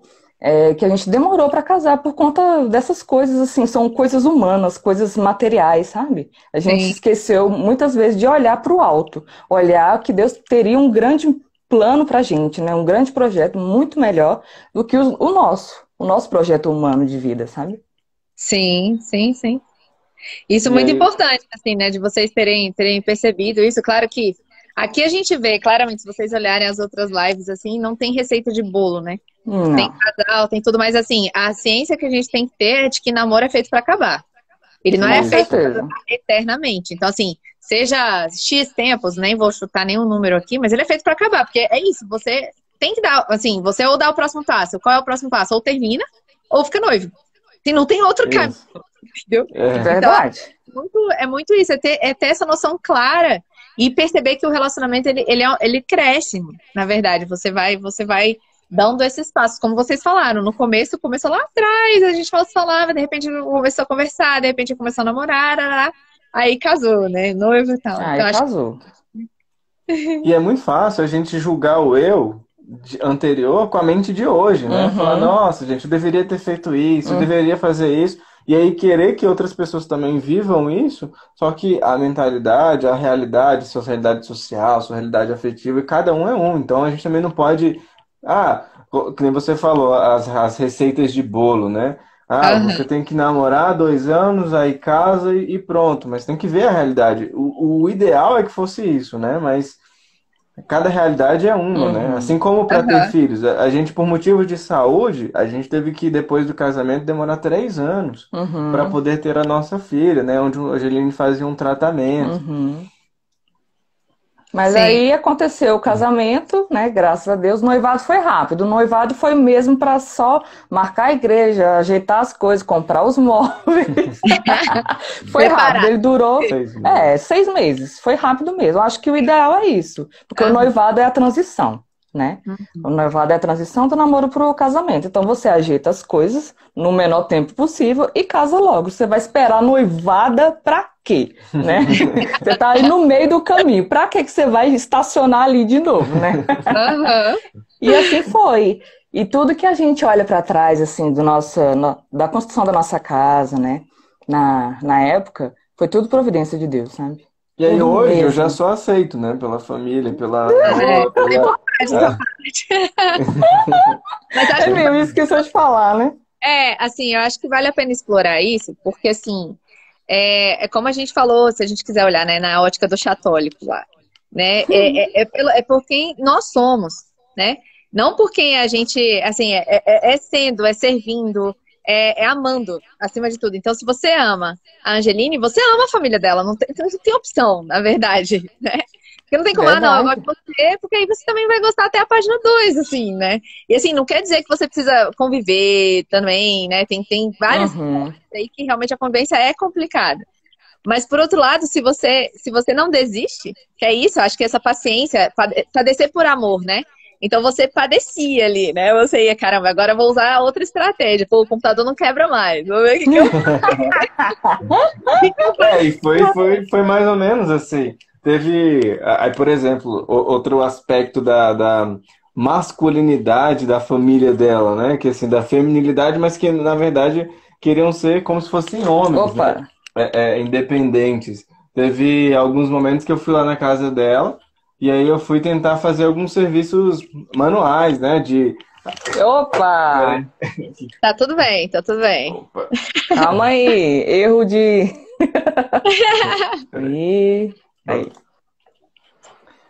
Que a gente demorou para casar por conta dessas coisas, assim, são coisas humanas, coisas materiais, sabe? A gente Sim. esqueceu muitas vezes de olhar para o alto, olhar que Deus teria um grande plano para a gente, né? Um grande projeto muito melhor do que o nosso projeto humano de vida, sabe? Sim, sim, sim. Isso é E muito aí, importante, assim, né? De vocês terem percebido isso. Claro que aqui a gente vê, claramente, se vocês olharem as outras lives, assim, não tem receita de bolo, né? Tem Não, casal, tem tudo, mas assim, a ciência que a gente tem que ter é de que namoro é feito pra acabar. Ele não é com isso. feito pra certeza. durar eternamente. Então, assim, seja X tempos, nem vou chutar nenhum número aqui, mas ele é feito pra acabar, porque é isso, você tem que dar, assim, você ou dá o próximo passo. Qual é o próximo passo? Ou termina, ou fica noivo. Se não tem outro caminho, Isso. entendeu? É. Então, Verdade. é muito isso, é ter essa noção clara e perceber que o relacionamento ele cresce, na verdade. Você vai dando esses passos, como vocês falaram. No começo, começou lá atrás, a gente se falava, de repente começou a conversar, de repente começou a namorar, arará, aí casou, né? Noivo e tal. Aí Então, acho que casou. E é muito fácil a gente julgar o eu anterior com a mente de hoje, né? Falar, Uhum, nossa, gente, eu deveria ter feito isso, eu uhum, deveria fazer isso. E aí querer que outras pessoas também vivam isso, só que a mentalidade, a realidade, sua realidade social, sua realidade afetiva, e cada um é um. Então a gente também não pode. Ah, que nem você falou, as receitas de bolo, né? Ah, aham, você tem que namorar 2 anos, aí casa e pronto. Mas tem que ver a realidade. O ideal é que fosse isso, né? Mas cada realidade é uma, né? uhum, Assim como para ter aham. filhos. A gente, por motivos de saúde, a gente teve que, depois do casamento, demorar 3 anos para uhum, poder ter a nossa filha, né? Onde a Angeline fazia um tratamento. uhum. Mas Sim. aí aconteceu o casamento, né? Graças a Deus, o noivado foi rápido. O noivado foi mesmo para só marcar a igreja, ajeitar as coisas, comprar os móveis. Foi rápido, Preparar. ele durou 6 meses. 6 meses. Foi rápido mesmo. Eu acho que o ideal é isso, porque o Aham. noivado é a transição, né? O noivado é a transição do namoro para o casamento. Então você ajeita as coisas no menor tempo possível e casa logo. Você vai esperar a noivada para quê, né? Você tá aí no meio do caminho. Para que você vai estacionar ali de novo, né? Aham. E assim foi. E tudo que a gente olha para trás, assim, da construção da nossa casa, né? Na época, foi tudo providência de Deus, sabe? E aí Tudo hoje eu já mesmo. sou aceito, né? Pela família, É, é pela... importante essa É. parte. Mas acho É que mesmo, esqueceu de falar, né? assim, eu acho que vale a pena explorar isso, porque assim, é como a gente falou, se a gente quiser olhar, né, na ótica do católico lá. né? É por quem nós somos, né? Não por quem a gente, assim, sendo, é servindo, é amando, acima de tudo. Então, se você ama a Angeline, você ama a família dela, não tem opção, na verdade, né? Porque não tem como, não, eu gosto Verdade. de você, porque aí você também vai gostar até a página 2 assim, né? E assim, não quer dizer que você precisa conviver também, né? Tem várias Uhum. aí que realmente a convivência é complicada. Mas, por outro lado, se você não desiste, que é isso, eu acho que essa paciência, padecer por amor, né? Então você padecia ali, né? Você ia, caramba, agora eu vou usar outra estratégia. Pô, o computador não quebra mais. Vou ver o que eu faço. E foi mais ou menos assim. Teve, aí, por exemplo, outro aspecto da masculinidade da família dela, né? Que assim, da feminilidade, mas que na verdade queriam ser como se fossem homens, Opa! né? Independentes. Teve alguns momentos que eu fui lá na casa dela e aí eu fui tentar fazer alguns serviços manuais, né? Opa! Tá tudo bem, tá tudo bem. Opa. Calma aí, erro de. E aí.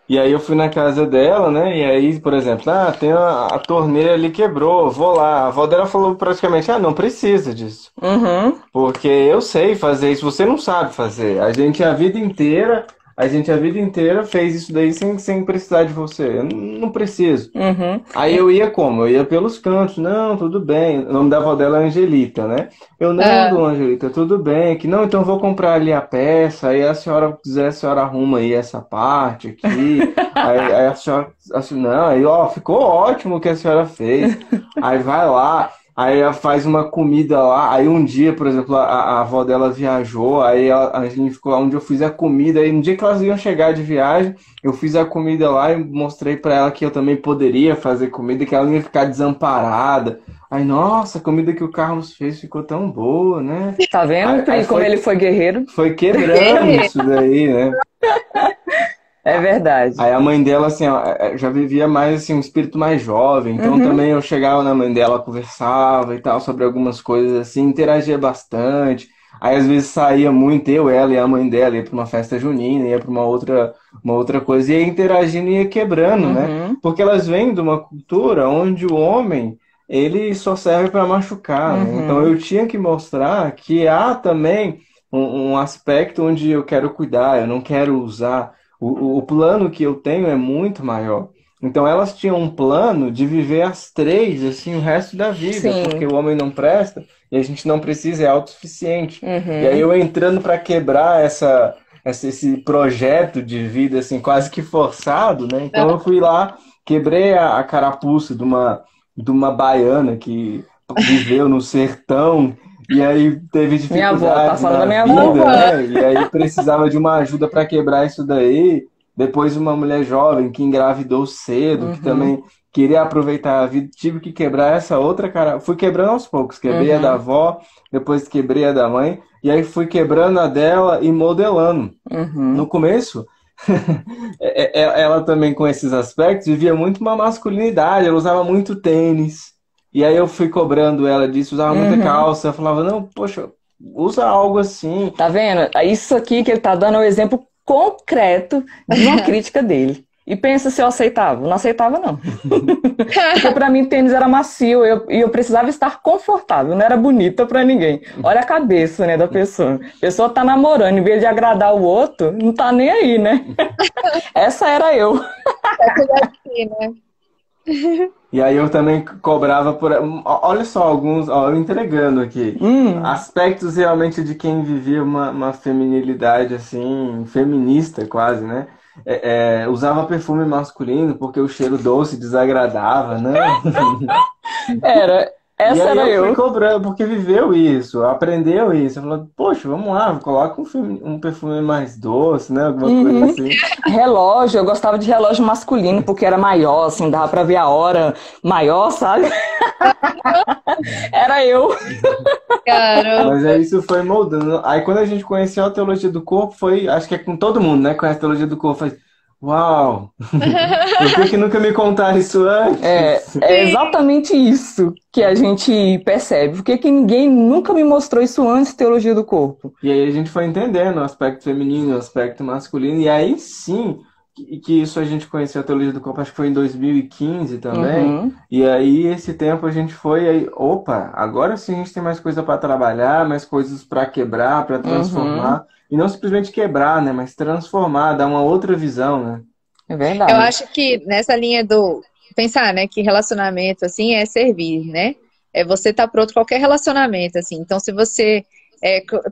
E aí eu fui na casa dela, né? E aí, por exemplo, tem a torneira ali quebrou, vou lá. A avó dela falou praticamente, não precisa disso. Uhum, Porque eu sei fazer isso, você não sabe fazer. A gente a vida inteira fez isso daí sem precisar de você. Eu não preciso. uhum. Aí eu ia como? Eu ia pelos cantos. Não, tudo bem. O nome da avó dela é Angelita, né? Eu, não, Ah, dona Angelita, tudo bem. Que não, então eu vou comprar ali a peça. Aí a senhora quiser, a senhora arruma aí essa parte aqui. Aí a senhora, assim, não, aí ó, ficou ótimo o que a senhora fez. Aí vai lá. Aí ela faz uma comida lá. Aí um dia, por exemplo, a avó dela viajou. Aí a gente ficou lá onde eu fiz a comida. Aí no dia que elas iam chegar de viagem, eu fiz a comida lá e mostrei pra ela que eu também poderia fazer comida, que ela não ia ficar desamparada. Aí, nossa, a comida que o Carlos fez ficou tão boa, né? Tá vendo, Aí Pri, como ele foi guerreiro? foi quebrando isso daí, né? É verdade. Aí a mãe dela, assim, ó, já vivia mais, assim, um espírito mais jovem. Então Uhum, também eu chegava na mãe dela, conversava e tal, sobre algumas coisas, assim, interagia bastante. Aí às vezes saía muito, eu, ela e a mãe dela, ia pra uma festa junina, ia pra uma outra coisa, e ia interagindo e ia quebrando, né? uhum, Porque elas vêm de uma cultura onde o homem, ele só serve para machucar, né? Então uhum, eu tinha que mostrar que há também um aspecto onde eu quero cuidar, eu não quero usar. O plano que eu tenho é muito maior. Então elas tinham um plano de viver as três, assim, o resto da vida, porque sim. o homem não presta e a gente não precisa, é autossuficiente. E aí Uhum. eu entrando para quebrar esse projeto de vida, assim, quase que forçado, né? Então eu fui lá, quebrei a carapuça de uma baiana que viveu no sertão e aí teve Minha avó, tá dificuldades falando da na minha avó. vida, né? E aí precisava de uma ajuda para quebrar isso daí. Depois uma mulher jovem que engravidou cedo, que Uhum, também queria aproveitar a vida, tive que quebrar essa outra cara. Fui quebrando aos poucos, quebrei a da uhum, avó, depois quebrei a da mãe, e aí fui quebrando a dela e modelando. No uhum, começo, ela também com esses aspectos vivia muito uma masculinidade, ela usava muito tênis. E aí eu fui cobrando ela disso, usava muita uhum. calça. Eu falava, não, poxa, usa algo assim. Tá vendo? Isso aqui que ele tá dando é um exemplo concreto de uma crítica dele. E pensa se eu aceitava. Não aceitava, não. Porque pra mim tênis era macio e eu precisava estar confortável, não era bonita pra ninguém. Olha a cabeça, né, da pessoa. A pessoa tá namorando, em vez de agradar o outro, não tá nem aí, né? Essa era eu. é tudo assim, né? E aí eu também cobrava por. Olha só, alguns, ó, eu entregando aqui. Hum, Aspectos realmente de quem vivia uma feminilidade assim, feminista quase, né? Usava perfume masculino porque o cheiro doce desagradava, não. era. E Essa aí era eu fui eu. cobrando, porque viveu isso, aprendeu isso. Falou, poxa, vamos lá, coloca um perfume mais doce, né? Alguma coisa Uhum. assim. Relógio, eu gostava de relógio masculino porque era maior, assim, dava pra ver a hora maior, sabe? Era eu. Mas Caramba. aí isso foi moldando. Aí quando a gente conheceu a teologia do corpo, foi, acho que é com todo mundo, né? Conhece a teologia do corpo, faz, uau! Por que que nunca me contaram isso É, antes? é Sim. exatamente isso que a gente percebe. Por que que ninguém nunca me mostrou isso antes, teologia do corpo? E aí a gente foi entendendo o aspecto feminino, o aspecto masculino, e aí sim que isso a gente conheceu a teologia do corpo, acho que foi em 2015 também. Uhum, E aí, esse tempo a gente foi, aí, opa, agora sim a gente tem mais coisa para trabalhar, mais coisas para quebrar, para uhum, transformar. E não simplesmente quebrar, né? Mas transformar, dar uma outra visão, né? é Eu verdade. acho que nessa linha do pensar, né, que relacionamento assim é servir, né? É você estar pronto pra qualquer relacionamento assim. Então, se você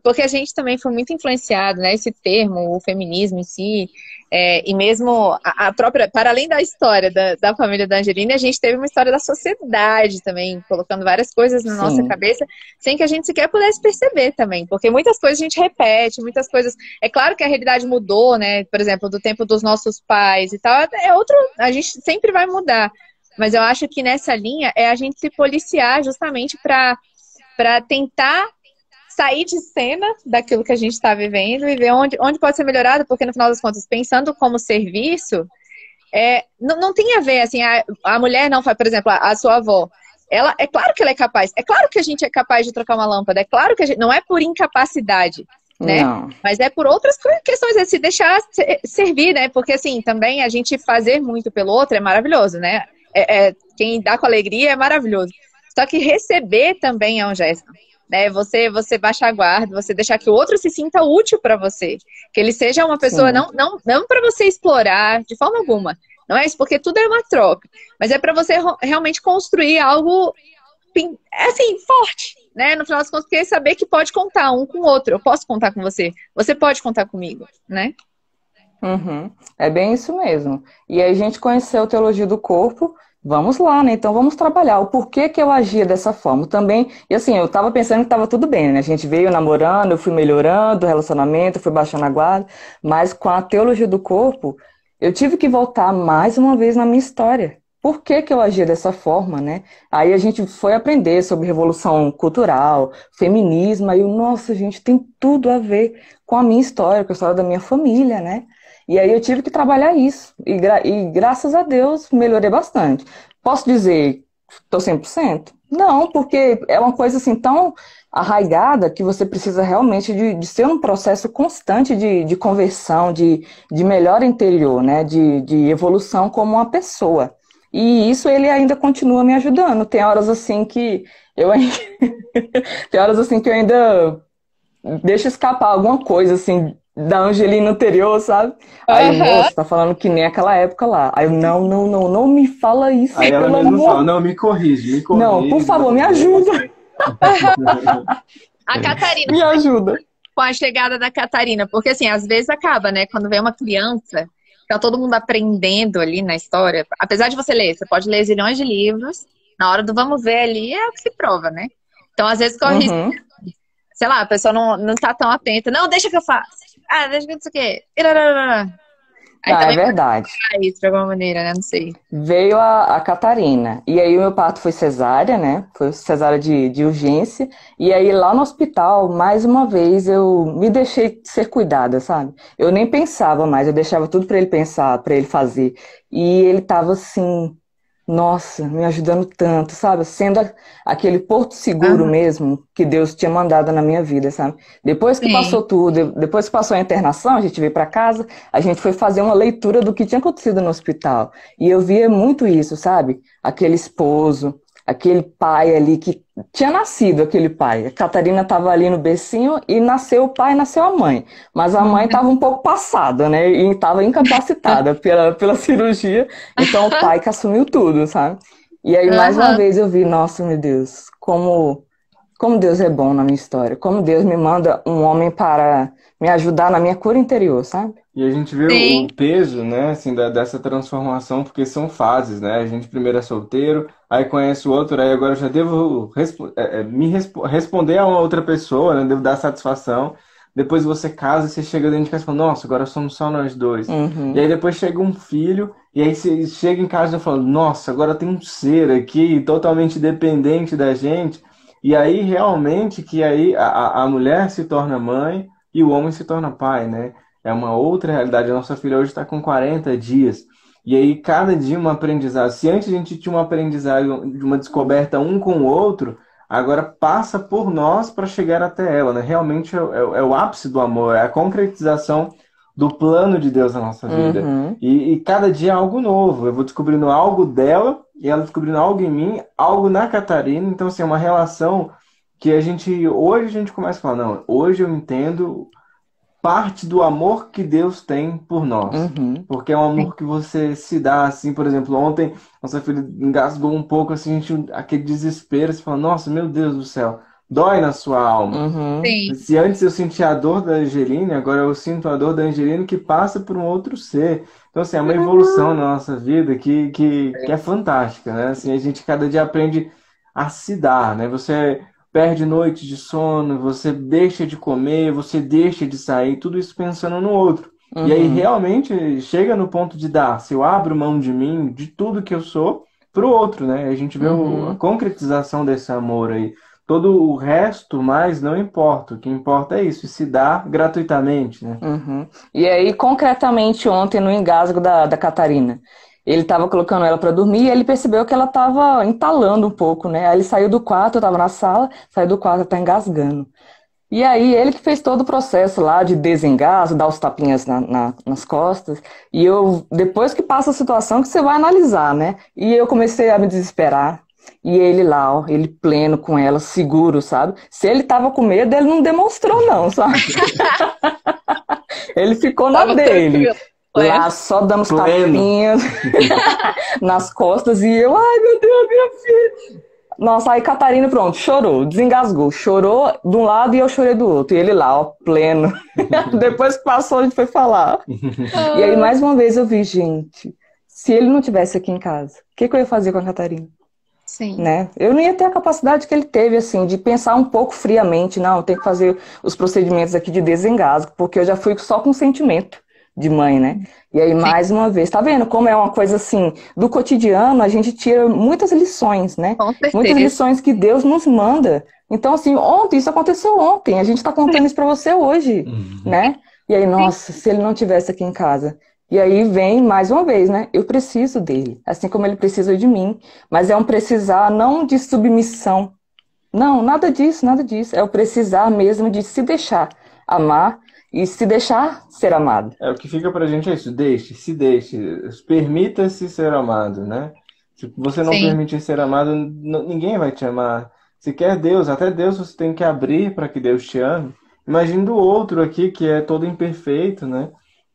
porque a gente também foi muito influenciado, né? Esse termo, o feminismo em si, e mesmo a própria, para além da história da família da Angelina, a gente teve uma história da sociedade também, colocando várias coisas na nossa Sim, cabeça, sem que a gente sequer pudesse perceber também, porque muitas coisas a gente repete, muitas coisas. É claro que a realidade mudou, né? Por exemplo, do tempo dos nossos pais e tal, é outro, a gente sempre vai mudar. Mas eu acho que nessa linha é a gente se policiar justamente para tentar sair de cena daquilo que a gente está vivendo e ver onde pode ser melhorado, porque no final das contas, pensando como serviço, não tem a ver, assim, a mulher não faz, por exemplo, a sua avó, ela, é claro que ela é capaz, é claro que a gente é capaz de trocar uma lâmpada, é claro que a gente, não é por incapacidade, né? não. Mas é por outras questões, é se deixar servir, né? Porque, assim, também a gente fazer muito pelo outro é maravilhoso, né? Quem dá com alegria é maravilhoso. Só que receber também é um gesto, né? Você baixar a guarda, você deixar que o outro se sinta útil para você, que ele seja uma pessoa Sim. não para você explorar de forma alguma. Não é isso, porque tudo é uma troca, mas é para você realmente construir algo assim forte, né? No final das contas, porque saber que pode contar um com o outro. Eu posso contar com você, você pode contar comigo, né? Uhum. É bem isso mesmo. E aí a gente conheceu teologia do corpo, vamos lá, né? Então vamos trabalhar o porquê que eu agia dessa forma também. E assim, eu tava pensando que tava tudo bem, né? A gente veio namorando, eu fui melhorando o relacionamento, fui baixando a guarda, mas com a teologia do corpo, eu tive que voltar mais uma vez na minha história. Por que que eu agia dessa forma, né? Aí a gente foi aprender sobre revolução cultural, feminismo, aí, nossa, gente, tem tudo a ver com a minha história, com a história da minha família, né? E aí eu tive que trabalhar isso. E graças a Deus melhorei bastante. Posso dizer, estou 100%? Não, porque é uma coisa assim tão arraigada que você precisa realmente de ser um processo constante de conversão, de melhora interior, né? De evolução como uma pessoa. E isso ele ainda continua me ajudando. Tem horas assim que eu ainda... Tem horas assim que eu ainda deixo escapar alguma coisa assim da Angelina anterior, sabe? Aí, Aham. moço, tá falando que nem aquela época lá. Aí eu, não, não, não, não me fala isso, Aí ela pelo mesmo fala, amor. não, me Não, por corrige, favor, me não deixa. ajuda, A Catarina, me ajuda. com a chegada da Catarina, porque assim, às vezes acaba, né? Quando vem uma criança, tá todo mundo aprendendo ali na história. Apesar de você ler, você pode ler zilhões de livros, na hora do vamos ver ali é o que se prova, né? Então, às vezes, corre, Uhum. sei lá, a pessoa não tá tão atenta. Não, deixa que eu faço. Ah, deixa que eu não sei o quê. Irararara. Aí Não, é também pode verdade. ficar isso de alguma maneira, né? Não sei. Veio a Catarina. E aí o meu parto foi cesárea, né? Foi cesárea de urgência. E aí lá no hospital, mais uma vez, eu me deixei ser cuidada, sabe? Eu nem pensava mais, eu deixava tudo para ele pensar, para ele fazer. E ele tava assim, nossa, me ajudando tanto, sabe? Sendo aquele porto seguro Aham, mesmo que Deus tinha mandado na minha vida, sabe? Depois que sim. passou tudo, depois que passou a internação, a gente veio para casa, a gente foi fazer uma leitura do que tinha acontecido no hospital. E eu via muito isso, sabe? Aquele esposo, aquele pai ali que tinha nascido aquele pai. A Catarina estava ali no bercinho e nasceu o pai e nasceu a mãe. Mas a mãe estava um pouco passada, né? E estava incapacitada pela cirurgia. Então o pai que assumiu tudo, sabe? E aí mais uma Aham. vez eu vi, nossa, meu Deus, como Deus é bom na minha história. Como Deus me manda um homem para me ajudar na minha cura interior, sabe? E a gente vê o Sim. peso, né, assim, dessa transformação, porque são fases, né? A gente primeiro é solteiro, aí conhece o outro, aí agora eu já devo responder a uma outra pessoa, né? Devo dar satisfação. Depois você casa e você chega dentro de casa e fala, nossa, agora somos só nós dois. E aí Uhum. depois chega um filho, e aí você chega em casa e fala, nossa, agora tem um ser aqui totalmente dependente da gente. E aí realmente que aí a mulher se torna mãe e o homem se torna pai, né? É uma outra realidade. A nossa filha hoje está com 40 dias. E aí, cada dia um aprendizado. Se antes a gente tinha um aprendizado de uma descoberta um com o outro, agora passa por nós para chegar até ela, né? Realmente é o ápice do amor, é a concretização do plano de Deus na nossa vida. Uhum. E cada dia é algo novo. Eu vou descobrindo algo dela e ela descobrindo algo em mim, algo na Catarina. Então, assim, é uma relação que hoje a gente começa a falar, não, hoje eu entendo parte do amor que Deus tem por nós. Uhum. Porque é um amor que você se dá, assim, por exemplo, ontem nossa filha engasgou um pouco, assim, aquele desespero, você fala, nossa, meu Deus do céu, dói na sua alma. Uhum. Sim. Se antes eu sentia a dor da Angeline, agora eu sinto a dor da Angeline que passa por um outro ser. Então, assim, é uma evolução na nossa vida que é fantástica, né? Assim, a gente cada dia aprende a se dar, né? Você perde noites de sono, você deixa de comer, você deixa de sair, tudo isso pensando no outro. E aí Uhum. realmente chega no ponto de dar, se eu abro mão de mim, de tudo que eu sou, pro outro, né? A gente vê a Uhum. concretização desse amor aí. Todo o resto mais não importa. O que importa é isso, se dar gratuitamente, né? Uhum. E aí, concretamente, ontem, no engasgo da Catarina, ele estava colocando ela para dormir e ele percebeu que ela estava entalando um pouco, né? Aí ele saiu do quarto, eu estava na sala, saiu do quarto, tá engasgando. E aí, ele que fez todo o processo lá de desengasgo, dar os tapinhas nas costas. E eu, depois que passa a situação, que você vai analisar, né? E eu comecei a me desesperar. E ele lá, ó, ele pleno com ela, seguro, sabe? Se ele tava com medo, ele não demonstrou, não, sabe? Ele ficou na Tava dele. tranquilo. Lá só dando os Pleno. tapinhas nas costas. E eu, ai meu Deus, minha filha. Nossa, aí Catarina, pronto, chorou, desengasgou. Chorou de um lado e eu chorei do outro. E ele lá, ó, pleno. Depois que passou, a gente foi falar. E aí, mais uma vez, eu vi, gente, se ele não tivesse aqui em casa, o que eu ia fazer com a Catarina? Sim. Né? Eu não ia ter a capacidade que ele teve, assim, de pensar um pouco friamente, não, eu tenho que fazer os procedimentos aqui de desengasgo, porque eu já fui só com sentimento de mãe, né? E aí, mais uma vez, tá vendo como é uma coisa assim, do cotidiano, a gente tira muitas lições, né? Com Muitas certeza. lições que Deus nos manda. Então, assim, ontem, isso aconteceu ontem, a gente tá contando isso pra você hoje, né? E aí, nossa, se ele não tivesse aqui em casa. E aí vem, mais uma vez, né? Eu preciso dele, assim como ele precisa de mim. Mas é um precisar não de submissão. Não, nada disso, nada disso. É o precisar mesmo de se deixar amar e se deixar ser amado. O que fica pra gente é isso, se deixe, permita-se ser amado, né? Se você não Sim. permitir ser amado, ninguém vai te amar. Se quer Deus, até Deus você tem que abrir para que Deus te ame. Imagina do outro aqui que é todo imperfeito, né?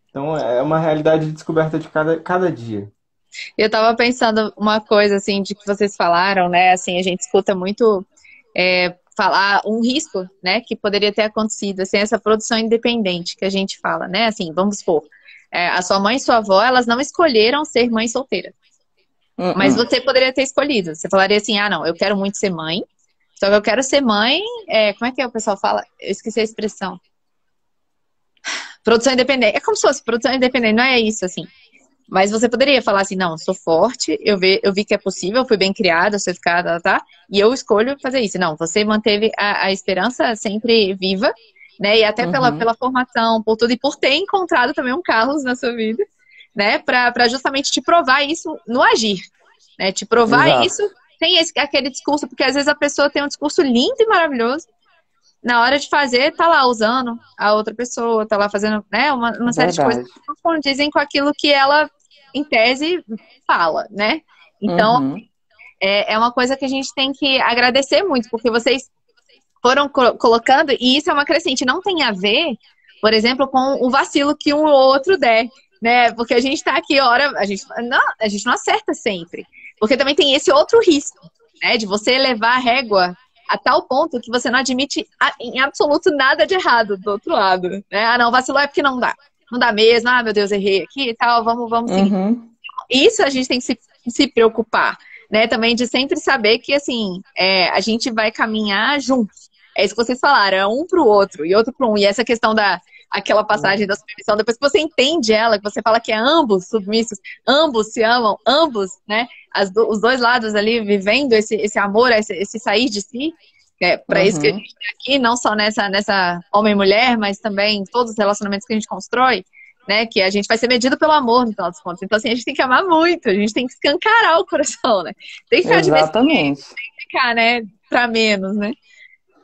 Então é uma realidade de descoberta de cada dia. Eu tava pensando uma coisa, assim, de que vocês falaram, né? Assim, a gente escuta muito falar um risco, né? Que poderia ter acontecido, assim, essa produção independente que a gente fala, né? Assim, vamos supor, a sua mãe e sua avó, elas não escolheram ser mãe solteira. Mas você poderia ter escolhido. Você falaria assim, ah, não, eu quero muito ser mãe, só que eu quero ser mãe, como é que o pessoal fala? Eu esqueci a expressão. Produção independente. É como se fosse produção independente, não é isso, assim. Mas você poderia falar assim, não, eu sou forte, eu vi que é possível, eu fui bem criada, eu sou educada, tá? E eu escolho fazer isso. Não, você manteve a esperança sempre viva, né? E até pela formação, por tudo, e por ter encontrado também um Carlos na sua vida, né? Pra justamente te provar isso no agir, né? Te provar Exato. isso, tem aquele discurso, porque às vezes a pessoa tem um discurso lindo e maravilhoso, na hora de fazer, tá lá usando a outra pessoa, tá lá fazendo, né, uma série de coisas que não condizem com aquilo que ela, em tese, fala, né? Então, é uma coisa que a gente tem que agradecer muito, porque vocês foram colocando, e isso é uma crescente, não tem a ver, por exemplo, com o vacilo que um ou outro der, né? Porque a gente tá aqui, a gente não acerta sempre, porque também tem esse outro risco, né, de você elevar a régua a tal ponto que você não admite em absoluto nada de errado do outro lado, né? Ah, não, vacilou é porque não dá. Não dá mesmo, ah, meu Deus, errei aqui e tal, vamos seguir. Isso a gente tem que se preocupar, né? Também de sempre saber que, assim, a gente vai caminhar juntos. É isso que vocês falaram, é um pro outro e outro pro um. E essa questão aquela passagem da submissão, depois que você entende ela, que você fala que é ambos submissos, ambos se amam, ambos, né? Os dois lados ali vivendo esse amor, esse sair de si, para isso que a gente tem aqui, não só nessa homem e mulher, mas também todos os relacionamentos que a gente constrói, né? Que a gente vai ser medido pelo amor, no final dos contos. Então, assim, a gente tem que amar muito, a gente tem que escancarar o coração, né? Tem que ficar de vez em quando, tem que ficar, né? Pra menos, né?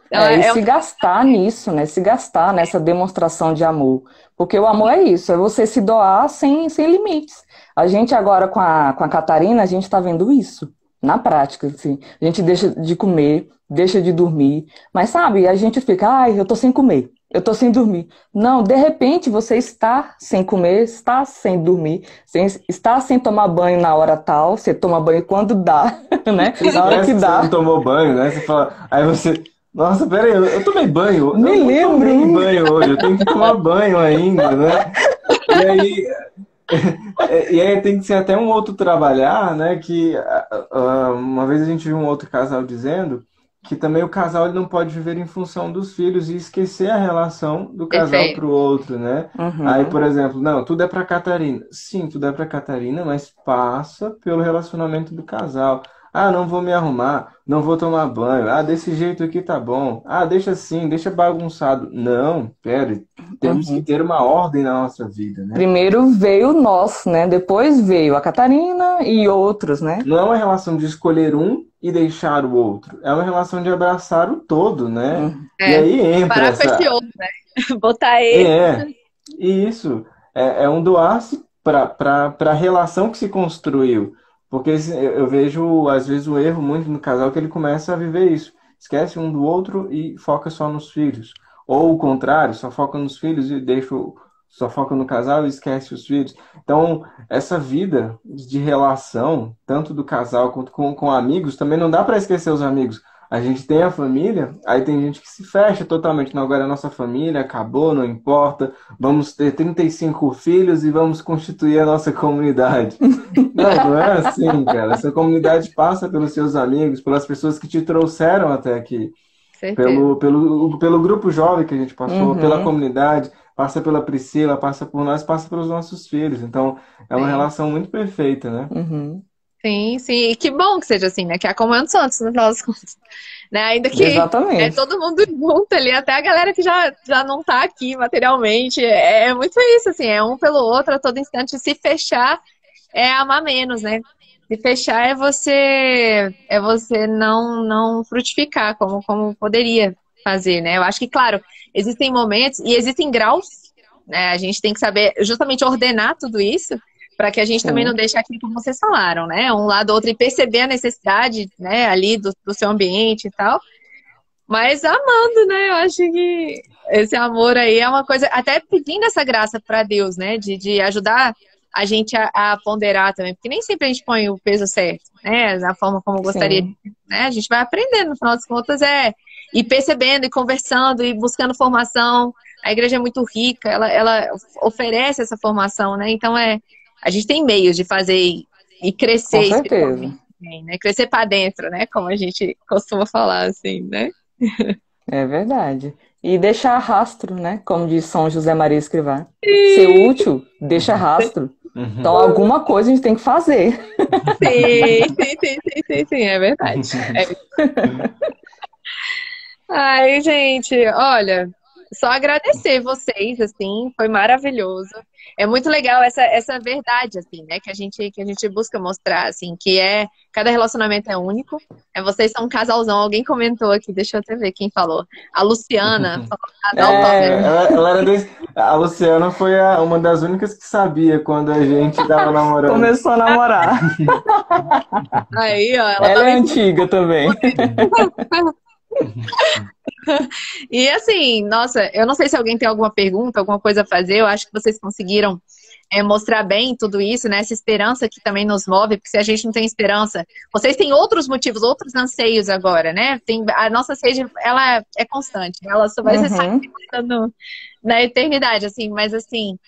Então, E se gastar nisso, né? Se gastar nessa demonstração de amor. Porque o amor é isso, é você se doar sem limites. A gente agora com a Catarina, a gente está vendo isso, na prática, assim. A gente deixa de comer, deixa de dormir. Mas sabe, a gente fica, ai, eu tô sem comer, eu tô sem dormir. Não, de repente você está sem comer, está sem dormir, está sem tomar banho na hora tal, você toma banho quando dá, né? Na hora que dá. Você não tomou banho, né? Você fala, aí você, nossa, peraí, eu tomei banho. Nem lembro. Eu não tomei banho hoje, eu tenho que tomar banho ainda, né? E aí, tem que ser até um outro trabalhar, né? Que uma vez a gente viu um outro casal dizendo que também o casal ele não pode viver em função dos filhos e esquecer a relação do casal Perfeito. para o outro, né? Aí, por exemplo, não, tudo é para Catarina. Sim, tudo é para Catarina, mas passa pelo relacionamento do casal. Ah, não vou me arrumar, não vou tomar banho. Ah, desse jeito aqui tá bom. Ah, deixa assim, deixa bagunçado. Não, pera, temos que ter uma ordem na nossa vida, né? Primeiro veio nós, né? Depois veio a Catarina e outros, né? Não é uma relação de escolher um e deixar o outro. É uma relação de abraçar o todo, né? E aí entra parar com esse outro, né? Botar ele. E isso é um doar-se para a relação que se construiu. Porque eu vejo, às vezes, o erro muito no casal que ele começa a viver isso. Esquece um do outro e foca só nos filhos. Ou o contrário, só foca nos filhos e só foca no casal e esquece os filhos. Então, essa vida de relação, tanto do casal quanto com amigos, também não dá para esquecer os amigos. A gente tem a família, aí tem gente que se fecha totalmente. Não, agora é a nossa família, acabou, não importa. Vamos ter 35 filhos e vamos constituir a nossa comunidade. Não é assim, cara. Essa comunidade passa pelos seus amigos, pelas pessoas que te trouxeram até aqui. Pelo grupo jovem que a gente passou, pela comunidade, passa pela Priscila, passa por nós, passa pelos nossos filhos. Então, é uma relação muito perfeita, né? Sim, sim. E que bom que seja assim, né? Que é a Comunhão dos Santos, no final das contas. Né? Ainda que Exatamente. todo mundo junto ali, até a galera que já não tá aqui materialmente. É muito isso, assim, é um pelo outro a todo instante. Se fechar é amar menos, né? Se fechar é você não frutificar como poderia fazer, né? Eu acho que, claro, existem momentos e existem graus, né? A gente tem que saber justamente ordenar tudo isso para que a gente também não deixe aquilo como vocês falaram, né? Um lado ou outro e perceber a necessidade, né, ali do seu ambiente e tal. Mas amando, né? Eu acho que esse amor aí é uma coisa, até pedindo essa graça para Deus, né? De ajudar a gente a ponderar também, porque nem sempre a gente põe o peso certo, né? Da forma como gostaria, né? A gente vai aprendendo, no final das contas, ir percebendo, e conversando, e buscando formação. A igreja é muito rica, ela oferece essa formação, né? Então a gente tem meios de fazer e crescer. Com certeza. Né? Crescer para dentro, né? Como a gente costuma falar, assim, né? É verdade. E deixar rastro, né? Como diz São José Maria Escrivá. Ser útil, deixa rastro. Então, alguma coisa a gente tem que fazer. Sim, é verdade. Ai, gente, olha, só agradecer vocês, assim, foi maravilhoso. É muito legal essa verdade, assim, né, que a gente busca mostrar, assim, que cada relacionamento é único. Vocês são um casalzão, alguém comentou aqui, deixa eu até ver quem falou. A Luciana falou, a Luciana foi uma das únicas que sabia quando a gente tava namorando. Começou a namorar. Aí, ó, ela é antiga também. E assim, nossa, eu não sei se alguém tem alguma pergunta, alguma coisa a fazer. Eu acho que vocês conseguiram mostrar bem tudo isso, né? Essa esperança que também nos move, porque se a gente não tem esperança, vocês têm outros motivos, outros anseios agora, né? A nossa sede, ela é constante, ela só vai ser na eternidade, assim, mas assim,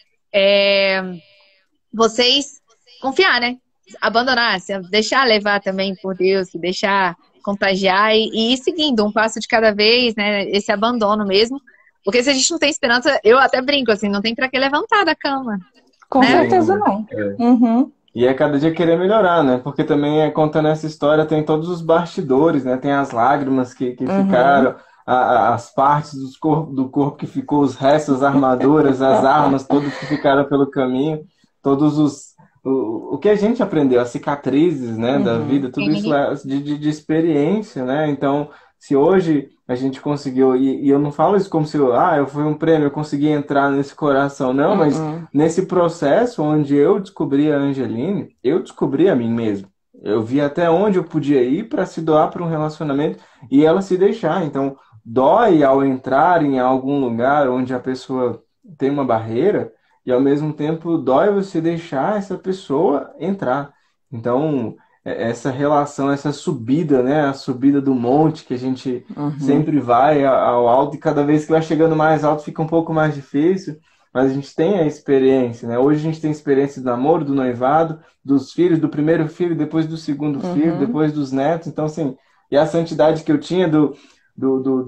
vocês confiar, né? Abandonar, se deixar levar também por Deus, se deixar contagiar e ir seguindo um passo de cada vez, né? Esse abandono mesmo. Porque se a gente não tem esperança, eu até brinco, assim, não tem pra que levantar da cama. Com certeza não. E é cada dia querer melhorar, né? Porque também contando essa história, tem todos os bastidores, né? Tem as lágrimas que ficaram, as partes do corpo que ficou, os restos, as armaduras, as armas, tudo que ficaram pelo caminho, o que a gente aprendeu, as cicatrizes, né, da vida, tudo isso é de experiência, né? Então, se hoje a gente conseguiu, e eu não falo isso como se eu fui um prêmio, eu consegui entrar nesse coração, não, mas nesse processo onde eu descobri a Angeline, eu descobri a mim mesmo. Eu vi até onde eu podia ir para se doar para um relacionamento e ela se deixar. Então, dói ao entrar em algum lugar onde a pessoa tem uma barreira e ao mesmo tempo dói você deixar essa pessoa entrar. Então, essa relação, essa subida, né? A subida do monte que a gente sempre vai ao alto e cada vez que vai chegando mais alto fica um pouco mais difícil, mas a gente tem a experiência, né? Hoje a gente tem experiência do namoro, do noivado, dos filhos, do primeiro filho, depois do segundo filho, depois dos netos. Então, assim, e a santidade que eu tinha do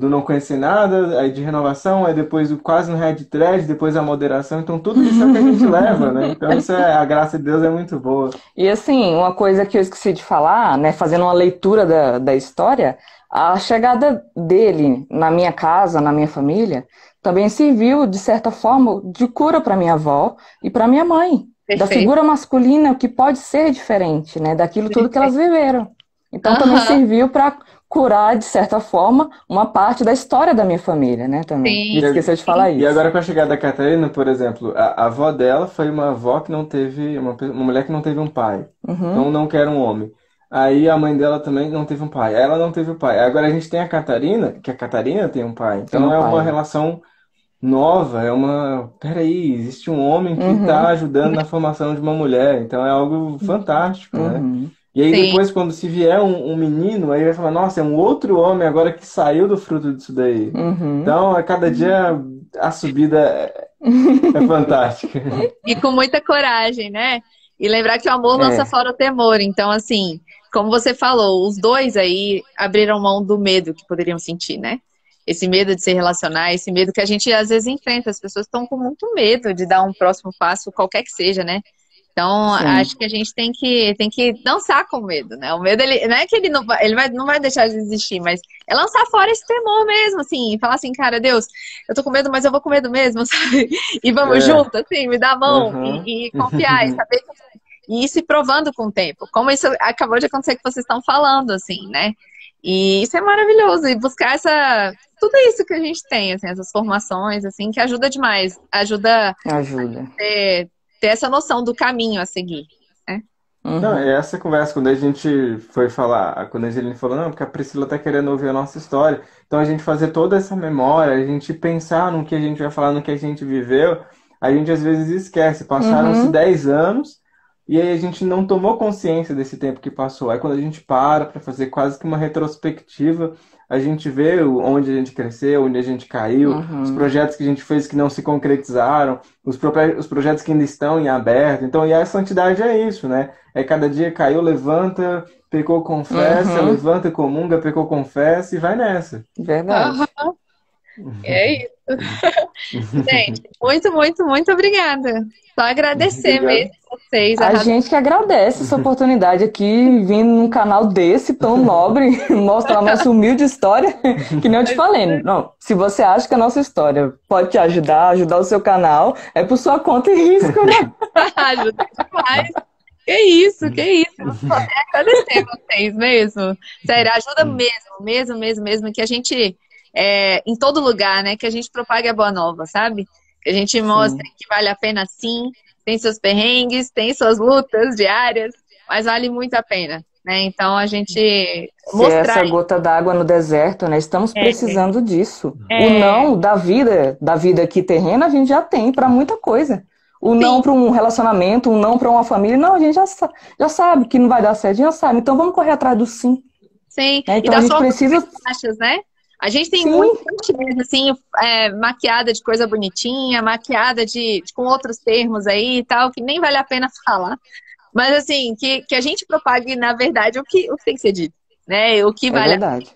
não conhecer nada, aí de renovação, aí depois o quase no red thread, depois a moderação. Então, tudo isso é o que a gente leva, né? Então, a graça de Deus é muito boa. E, assim, uma coisa que eu esqueci de falar, né? Fazendo uma leitura da história, a chegada dele na minha casa, na minha família, também serviu, de certa forma, de cura para minha avó e para minha mãe. Perfeito. Da figura masculina, que pode ser diferente, né? Daquilo tudo que elas viveram. Então, também serviu para curar, de certa forma, uma parte da história da minha família, né? Também. Esqueci de falar isso. E agora, com a chegada da Catarina, por exemplo, a avó dela foi uma avó que não teve, uma mulher que não teve um pai. Então, não quer um homem. Aí a mãe dela também não teve um pai. Ela não teve um pai. Agora a gente tem a Catarina, que a Catarina tem um pai. Então uma relação nova, peraí, existe um homem que está ajudando na formação de uma mulher. Então é algo fantástico, né? E aí depois, quando se vier um menino, aí vai falar, nossa, é um outro homem agora que saiu do fruto disso daí. Então, a cada dia a subida é fantástica. E com muita coragem, né? E lembrar que o amor lança fora o temor. Então, assim, como você falou, os dois aí abriram mão do medo que poderiam sentir, né? Esse medo de se relacionar, esse medo que a gente às vezes enfrenta. As pessoas estão com muito medo de dar um próximo passo, qualquer que seja, né? Então, acho que a gente tem que dançar com o medo, né? O medo, ele, não é que ele não vai deixar de existir, mas é lançar fora esse temor mesmo, assim, falar assim, cara, Deus, eu tô com medo, mas eu vou com medo mesmo, sabe? E vamos junto, assim, me dá a mão e confiar, e saber que, e ir se provando com o tempo, como isso acabou de acontecer que vocês estão falando, assim, né? E isso é maravilhoso, e buscar tudo isso que a gente tem, assim, essas formações, assim, que ajuda demais, ajuda. A ter essa noção do caminho a seguir, né? Não, essa conversa, quando a gente foi falar, quando a gente falou, não, porque a Priscila tá querendo ouvir a nossa história, então a gente fazer toda essa memória, a gente pensar no que a gente vai falar, no que a gente viveu, a gente às vezes esquece, passaram-se 10 anos, e aí a gente não tomou consciência desse tempo que passou. Aí quando a gente para fazer quase que uma retrospectiva, a gente vê onde a gente cresceu, onde a gente caiu, os projetos que a gente fez que não se concretizaram, os projetos que ainda estão em aberto. Então, e a santidade é isso, né? É cada dia caiu, levanta, pecou, confessa, levanta, comunga, pecou, confessa e vai nessa. Verdade. É isso. Gente, muito, muito, muito obrigada. Só agradecer mesmo vocês. A gente que agradece essa oportunidade aqui, vindo num canal desse, tão nobre, mostrar a nossa humilde história, que nem eu te falei. Não, se você acha que a nossa história pode te ajudar o seu canal, é por sua conta e risco, né? Ajuda demais. Que isso. Só tenho a agradecer vocês mesmo. Sério, ajuda mesmo, que a gente, em todo lugar, né, que a gente propague a boa nova, sabe? Que a gente mostre que vale a pena sim, tem seus perrengues, tem suas lutas diárias, mas vale muito a pena, né? Então a gente mostrar essa gota d'água no deserto, né? Estamos precisando disso. O não da vida aqui terrena, a gente já tem para muita coisa. O não para um relacionamento, o não para uma família, não, a gente já sabe que não vai dar certo, a gente já sabe. Então vamos correr atrás do sim. Sim, então e a gente precisa... Achas, né? A gente tem muita gente, assim, maquiada de coisa bonitinha, maquiada com outros termos aí e tal, que nem vale a pena falar. Mas, assim, que a gente propague, na verdade, o que tem que ser dito, né? O que vale verdade. a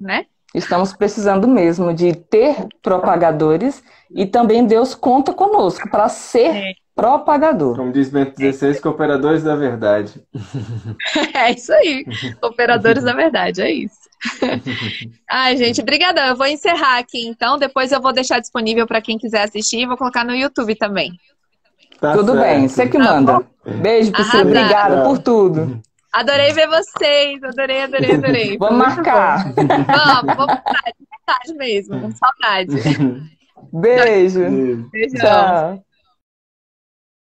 pena, né? Estamos precisando mesmo de ter propagadores e também Deus conta conosco para ser propagador. Como diz Bento XVI, cooperadores da verdade. É isso aí, cooperadores da verdade, é isso. Ai, gente, brigadão. Eu vou encerrar aqui, então. Depois eu vou deixar disponível para quem quiser assistir e vou colocar no YouTube também. Tudo bem, você que manda. Beijo, Priscila. Obrigada por tudo. Adorei ver vocês. Adorei, adorei, adorei. Vamos marcar. Vamos marcar, de verdade mesmo. Com saudade. Beijo. Beijo. Beijão. Tchau.